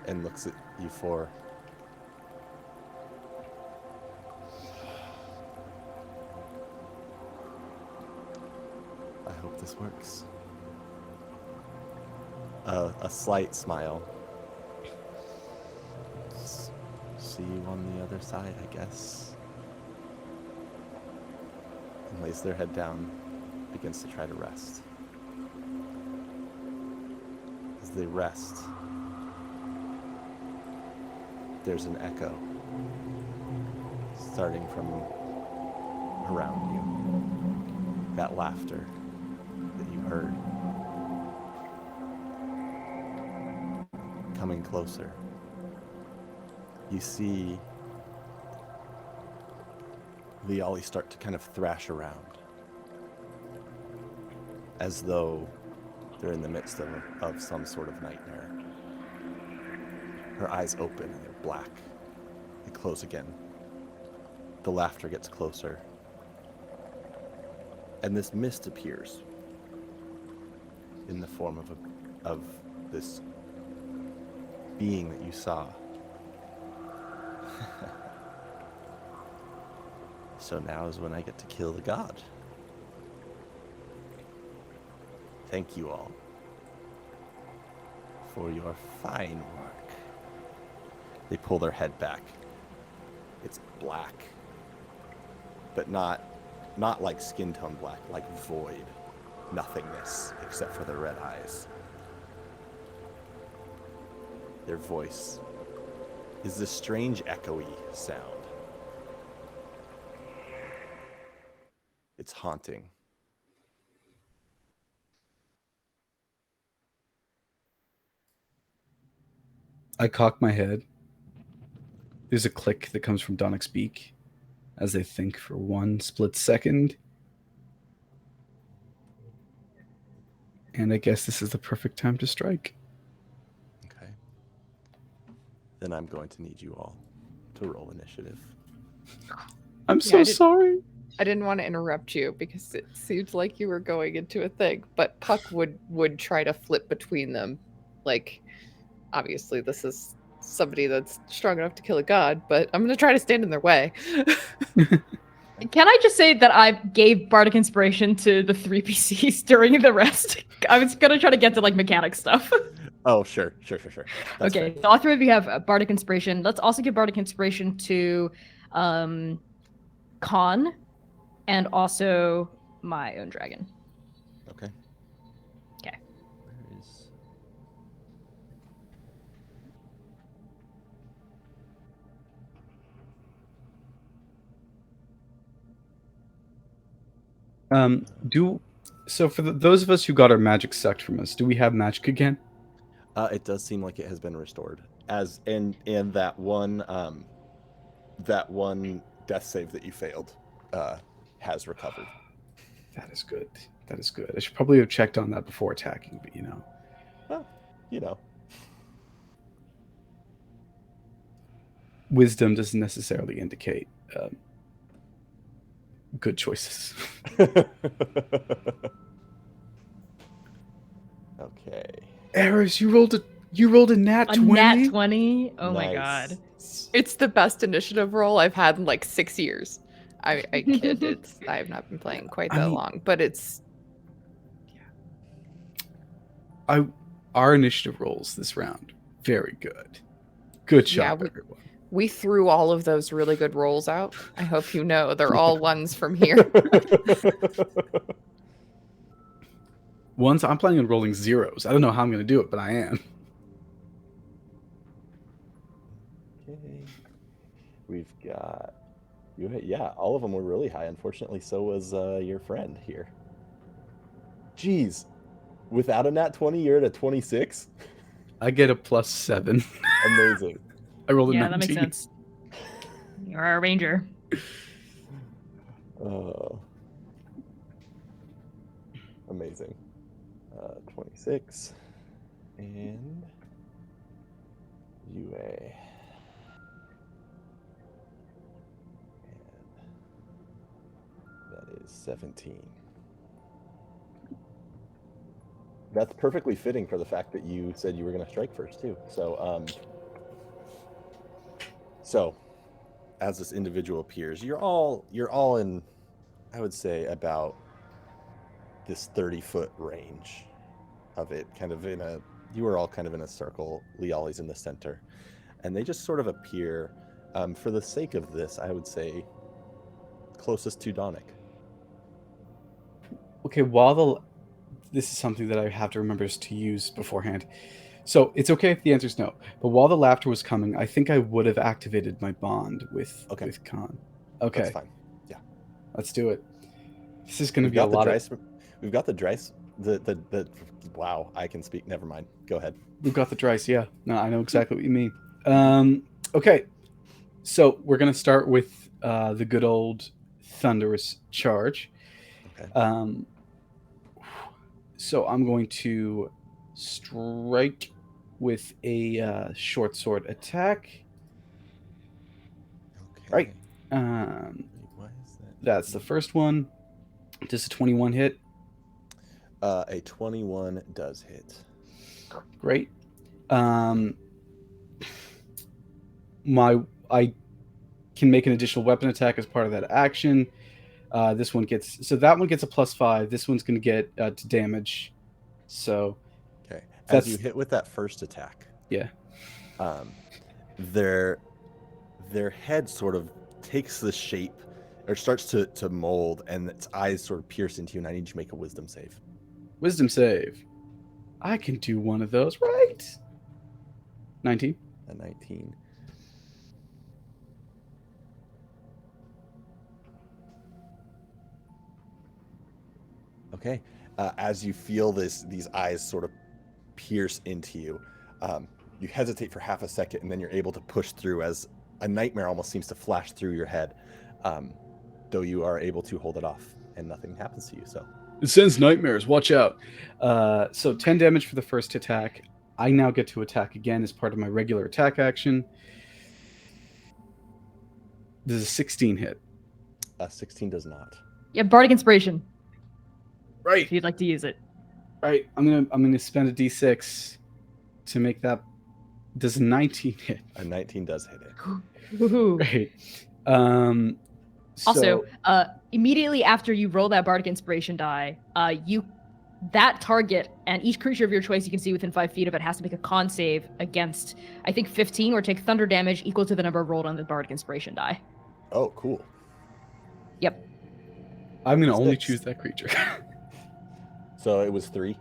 and looks at you four. I hope this works. A slight smile. See you on the other side, I guess. And lays their head down, begins to try to rest. As they rest, there's an echo starting from around you. That laughter that you heard coming closer. You see Liali start to kind of thrash around as though they're in the midst of some sort of nightmare. Her eyes open and they're black. They close again. The laughter gets closer. And this mist appears in the form of this being that you saw. So now is when I get to kill the god. Thank you all for your fine work. They pull their head back. It's black, but not like skin tone black, like void, nothingness except for the red eyes. Their voice is this strange echoey sound. It's haunting. I cock my head. There's a click that comes from Donnick's beak as they think for one split second. And I guess this is the perfect time to strike. Okay. Then I'm going to need you all to roll initiative. I'm Yeah, so I did- sorry. I didn't want to interrupt you because it seemed like you were going into a thing, but Puck would try to flip between them. Like, obviously, this is somebody that's strong enough to kill a god, but I'm going to try to stand in their way. Can I just say that I gave Bardic Inspiration to the 3 PCs during the rest? I was gonna try to get to like mechanic stuff. Oh, sure. That's Okay, fair. so all three of you have Bardic Inspiration. Let's also give Bardic Inspiration to Khan and also my own dragon. Okay. Okay. Where is... So for those of us who got our magic sucked from us, do we have magic again? It does seem like it has been restored. As in that one death save that you failed has recovered. That is good. That is good. I should probably have checked on that before attacking, but Well, you know. wisdom doesn't necessarily indicate good choices. Okay. Eris, you rolled a nat A 20? nat 20? Oh my Nice. god. It's the best initiative roll I've had in like 6 years. I kid. I have not been playing quite that long, but it's Our initiative rolls this round, very good. Good job, everyone. we threw all of those really good rolls out. I hope you know they're all ones from here. Once I'm planning on rolling zeros. I don't know how I'm going to do it, but I am. Okay. We've got Yeah, all of them were really high. Unfortunately, so was your friend here. Jeez, without a nat 20, you're at a 26. I get a +7. Amazing. I rolled a Yeah, 19. that makes sense. You're a ranger. Amazing. 26 and UA. And that is 17. That's perfectly fitting for the fact that you said you were going to strike first too. So as this individual appears, you're all in, I would say, about this 30-foot range of it, kind of you are all kind of in a circle. Liali's in the center, and they just sort of appear, for the sake of this, I would say, closest to Donic. Okay, this is something that I have to remember to use beforehand. So it's okay if the answer is no, but while the laughter was coming, I think I would have activated my bond with Khan. Okay, That's fine. Yeah, let's do it. This is going to be a lot of. We've got the Dryce. The wow, I can speak. Never mind. Go ahead. We've got the Dryce. Yeah, no, I know exactly what you mean. Okay, so we're going to start with the good old thunderous charge. Okay. So I'm going to strike with a short sword attack. Okay. Right. Why is that? That's the first one. Does a 21 hit? A 21 does hit. Great. I can make an additional weapon attack as part of that action. That one gets a +5. This one's going to get to damage. So, okay. As you hit with that first attack, yeah, their head sort of takes the shape, or starts to mold, and its eyes sort of pierce into you. And I need you to make a wisdom save. Wisdom save. I can do one of those, right? 19. A 19. Okay. As you feel these eyes sort of pierce into you, you hesitate for half a second, and then you're able to push through as a nightmare almost seems to flash through your head, though you are able to hold it off, and nothing happens to you. So it sends nightmares. Watch out. So 10 damage for the first attack. I now get to attack again as part of my regular attack action. Does a 16 hit? 16 does not. Yeah, Bardic Inspiration. Right. If you'd like to use it. Right. I'm gonna spend a d6 to make that. Does a 19 hit? A 19 does hit it. Woohoo. Right. Also, immediately after you roll that Bardic Inspiration die, that target and each creature of your choice you can see within 5 feet of it has to make a con save against, I think, 15 or take thunder damage equal to the number rolled on the Bardic Inspiration die. Oh, cool. Yep. I'm gonna only choose that creature. So it was 3,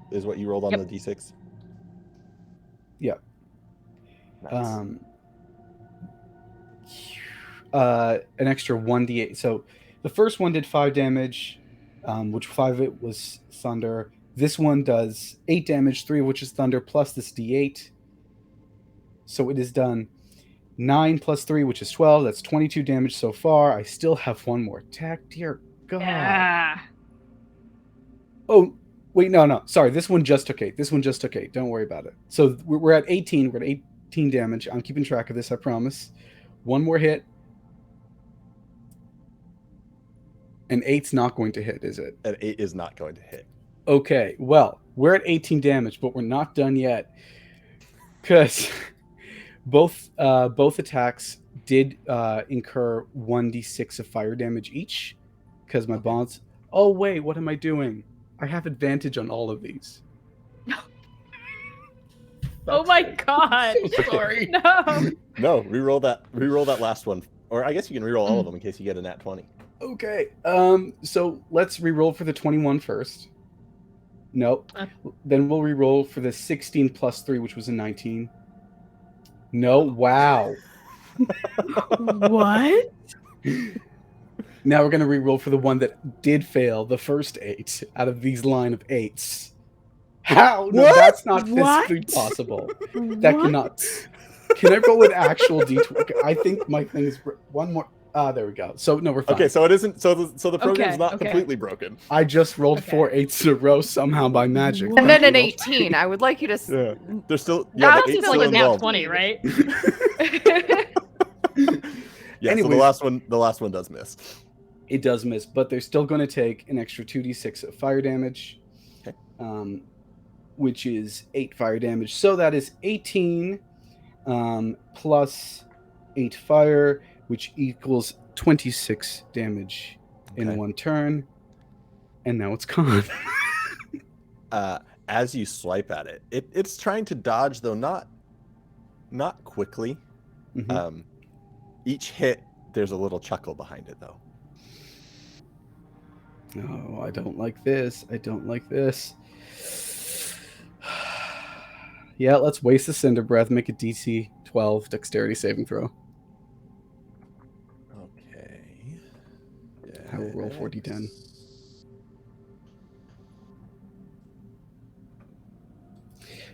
is what you rolled on the d6. Yep. Nice. An extra 1d8. So the first one did 5 damage, which 5 of it was thunder. This one does 8 damage, 3 of which is thunder, plus this d8. So it is done 9 plus 3, which is 12. That's 22 damage so far. I still have one more attack. Dear God. Yeah. Oh, wait, no. Sorry, this one just took 8. Don't worry about it. So we're at 18. We're at 18 damage. I'm keeping track of this, I promise. One more hit. And 8's not going to hit, is it? An 8 is not going to hit. Okay, well, we're at 18 damage, but we're not done yet. Because both attacks did incur 1d6 of fire damage each. Because my bonds... Oh, wait, what am I doing? I have advantage on all of these. Oh my God. So sorry. No. No, reroll that last one. Or I guess you can reroll all of them in case you get a nat 20. Okay. So let's reroll for the 21 first. Nope. Then we'll reroll for the 16 plus 3, which was a 19. No. Wow. What? Now we're going to re-roll for the one that did fail the first 8 out of these line of 8s. How? No, What? that's not What? physically possible. That What? cannot. Can I roll with actual D20? I think my thing is one more. There we go. So no, we're fine. Okay, so it isn't. So the program's Okay, not okay. completely broken. I just rolled Okay. 4 8s in a row somehow by magic. What? And then Thank an you, roll. 18. I would like you to. Yeah, there's still Now the it's eight's like still a nat involved. 20, right? Yeah, so Anyways. the last one does miss. It does miss, but they're still going to take an extra 2d6 of fire damage, Okay. Which is 8 fire damage. So that is 18 plus 8 fire, which equals 26 damage in Okay. one turn. And now it's gone. As you swipe at it, it's trying to dodge, though not quickly. Mhm. Each hit, there's a little chuckle behind it, though. No, I don't like this. I don't like this. Yeah, let's waste the Cinder Breath, make a DC 12 dexterity saving throw. Okay. I will roll 4d10.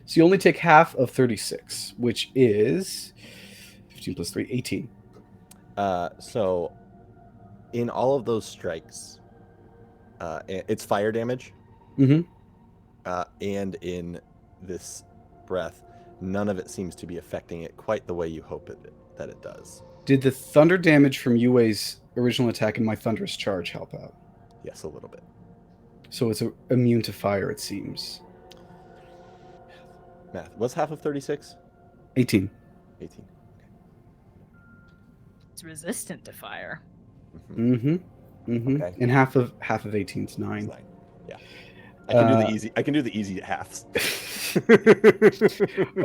So you only take half of 36, which is 15 plus 3, 18. So in all of those strikes, it's fire damage. Mm-hmm. And in this breath, none of it seems to be affecting it quite the way you hope that it does. Did the thunder damage from Yue's original attack and my thunderous charge help out? Yes, a little bit. So it's immune to fire, it seems. Math. What's half of 36? 18. 18. It's resistant to fire. Mhm. Mm-hmm. Mm-hmm. Okay. And half of 18 is It's 9. 9. Yeah. I can do the easy halves.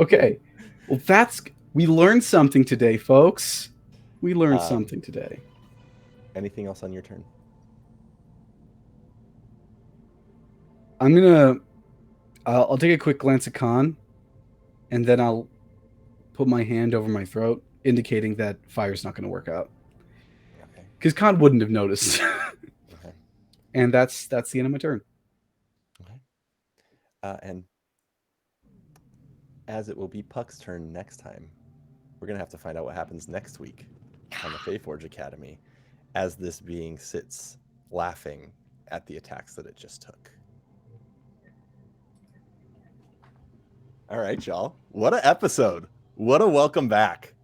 Okay. Well, we learned something today, folks. We learned Um, something today. Anything else on your turn? I'm gonna. I'll take a quick glance at Khan, and then I'll put my hand over my throat, indicating that fire's not going to work out. Okay. Because Khan wouldn't have noticed. Okay. And that's the end of my turn. Okay. And as it will be Puck's turn next time, we're gonna have to find out what happens next week on the Faeforge Academy, as this being sits laughing at the attacks that it just took. All right, y'all. What an episode! What a welcome back.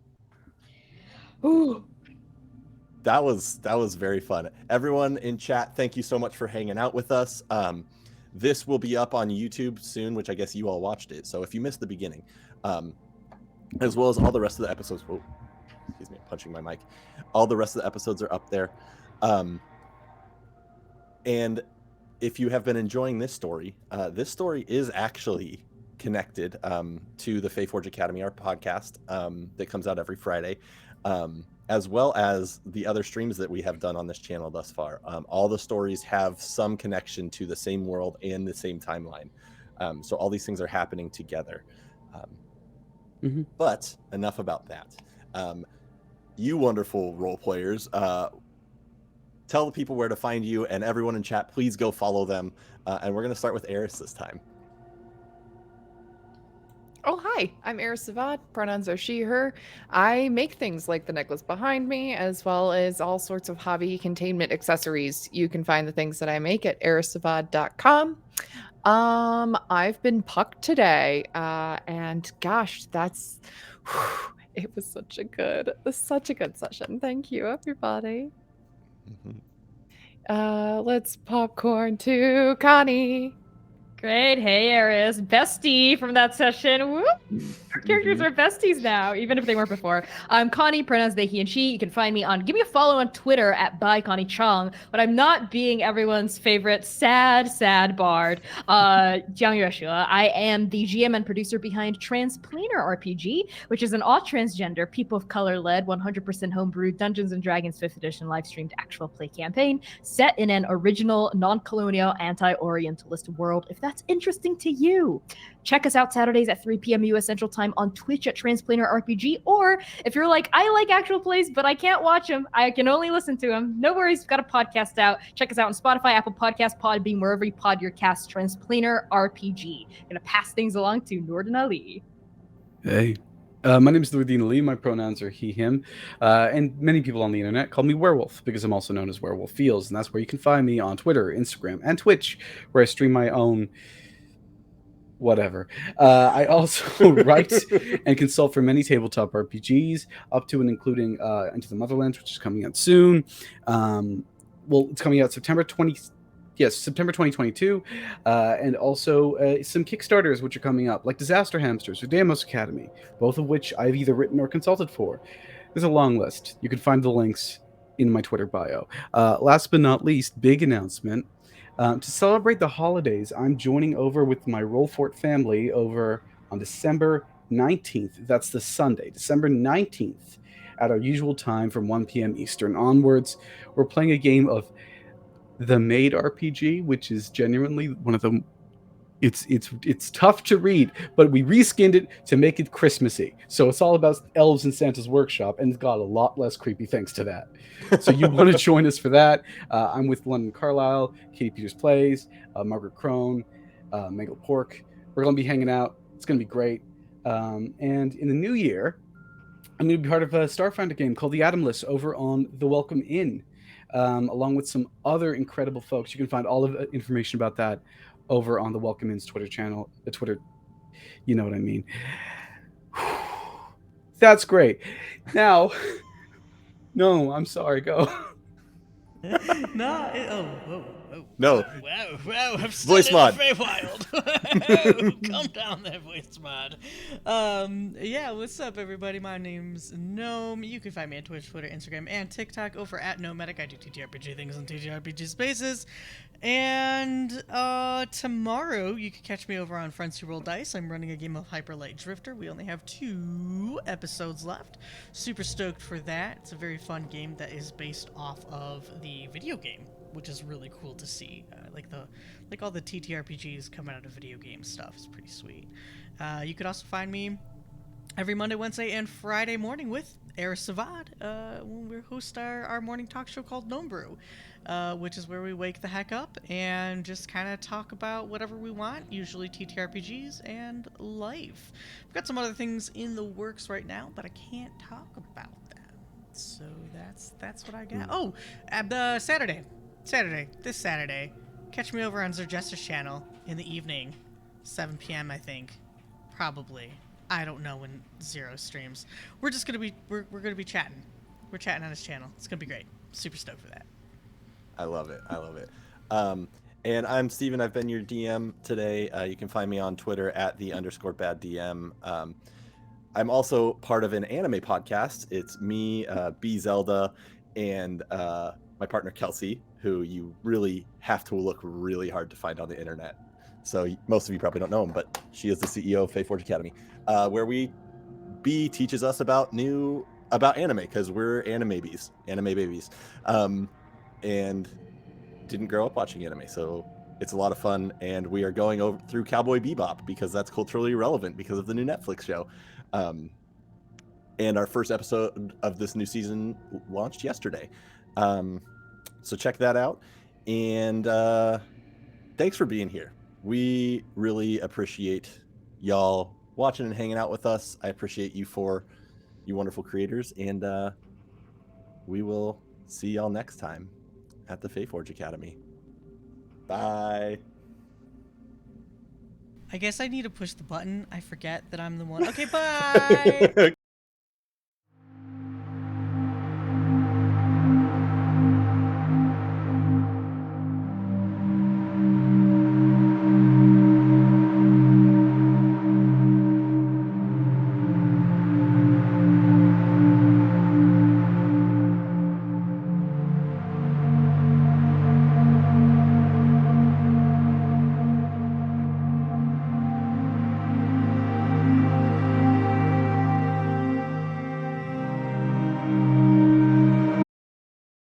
Ooh. That was very fun. Everyone in chat, thank you so much for hanging out with us. This will be up on YouTube soon, which I guess you all watched it. So if you missed the beginning, as well as all the rest of the episodes, excuse me, I'm punching my mic. All the rest of the episodes are up there. And if you have been enjoying this story is actually connected to the Faeforge Academy, our podcast that comes out every Friday. As well as the other streams that we have done on this channel thus far. All the stories have some connection to the same world and the same timeline. So all these things are happening together. But enough about that. You wonderful role players, tell the people where to find you, and everyone in chat, please go follow them. And we're going to start with Eris this time. Oh, hi. I'm Eris Savad. Pronouns are she, her. I make things like the necklace behind me, as well as all sorts of hobby containment accessories. You can find the things that I make at erissavad.com. I've been Puck today, and gosh, it was such a good session. Thank you, everybody. Let's popcorn to Connie. Great. Hey, Eris. Bestie from that session. Whoop. Our characters are besties now, even if they weren't before. I'm Connie, pronouns they, he, and she. You can find me give me a follow on Twitter at @byConnieChong, but I'm not being everyone's favorite sad bard, Jiang Yueshue. I am the GM and producer behind Transplanar RPG, which is an all transgender, people of color led, 100% homebrewed Dungeons and Dragons 5th edition live streamed actual play campaign set in an original, non-colonial, anti-Orientalist world, if that's what's interesting to you. Check us out Saturdays at 3 p.m. U.S. Central Time on Twitch at Transplanar RPG. Or if you're like, I like actual plays, but I can't watch them, I can only listen to them, no worries, we've got a podcast out. Check us out on Spotify, Apple Podcasts, Podbean, wherever you pod your cast. Transplanar RPG. Gonna pass things along to Norden Ali. Hey. My name is Nordine Ali. My pronouns are he, him. And many people on the internet call me Werewolf because I'm also known as Werewolf Feels. And that's where you can find me on Twitter, Instagram, and Twitch, where I stream my own whatever. I also write and consult for many tabletop RPGs, up to and including Into the Motherlands, which is coming out soon. Well, it's coming out September 2022, and also some Kickstarters which are coming up, like Disaster Hamsters or Deimos Academy, both of which I've either written or consulted for. There's a long list. You can find the links in my Twitter bio. Last but not least, big announcement. To celebrate the holidays, I'm joining over with my Rollfort family over on December 19th. That's the Sunday, December 19th, at our usual time from 1 p.m. Eastern onwards. We're playing a game of the Maid RPG, which is genuinely one of the it's tough to read, but we reskinned it to make it Christmassy. So it's all about elves in Santa's workshop, and it's got a lot less creepy thanks to that. So you want to join us for that? I'm with London Carlisle, Katie Peters Plays, Margaret Crone, Mangled Pork. We're going to be hanging out. It's going to be great. And in the new year, I'm going to be part of a Starfinder game called The Atomless over on the Welcome Inn, along with some other incredible folks. You can find all of the information about that over on the Welcome Inn's Twitter channel. The Twitter, you know what I mean. That's great. Now, no, I'm sorry. Go. No. Wow, I'm Voice still in mod. the Feywild. Calm down there, voice mod. Yeah, what's up, everybody? My name's Gnome. You can find me on Twitch, Twitter, Instagram, and TikTok over at Nomadic. I do TTRPG things on TTRPG Spaces. And tomorrow you can catch me over on Friends Who Roll Dice. I'm running a game of Hyperlight Drifter. We only have 2 episodes left. Super stoked for that. It's a very fun game that is based off of the video game, which is really cool to see. Like all the TTRPGs coming out of video game stuff is pretty sweet. You could also find me every Monday, Wednesday, and Friday morning with Eris Savad when we host our morning talk show called Gnome Brew, which is where we wake the heck up and just kind of talk about whatever we want, usually TTRPGs and life. We've got some other things in the works right now, but I can't talk about them. So that's what I got. Oh, this Saturday, catch me over on Zerjester's channel in the evening, 7 p.m. I think, probably. I don't know when Zero streams. We're just gonna be we're gonna be chatting. We're chatting on his channel. It's gonna be great. Super stoked for that. I love it. And I'm Steven. I've been your DM today. You can find me on Twitter at @the_baddm. I'm also part of an anime podcast. It's me, B Zelda, and my partner Kelsey, who you really have to look really hard to find on the internet. So most of you probably don't know him, but she is the CEO of Faeforge Academy, where B teaches us about anime, because we're anime babies, and didn't grow up watching anime, so it's a lot of fun. And we are going over through Cowboy Bebop because that's culturally relevant because of the new Netflix show. And our first episode of this new season launched yesterday. So check that out. And thanks for being here. We really appreciate y'all watching and hanging out with us. I appreciate you wonderful creators. And we will see y'all next time at the Faeforge Academy. Bye. I guess I need to push the button. I forget that I'm the one. Okay, bye!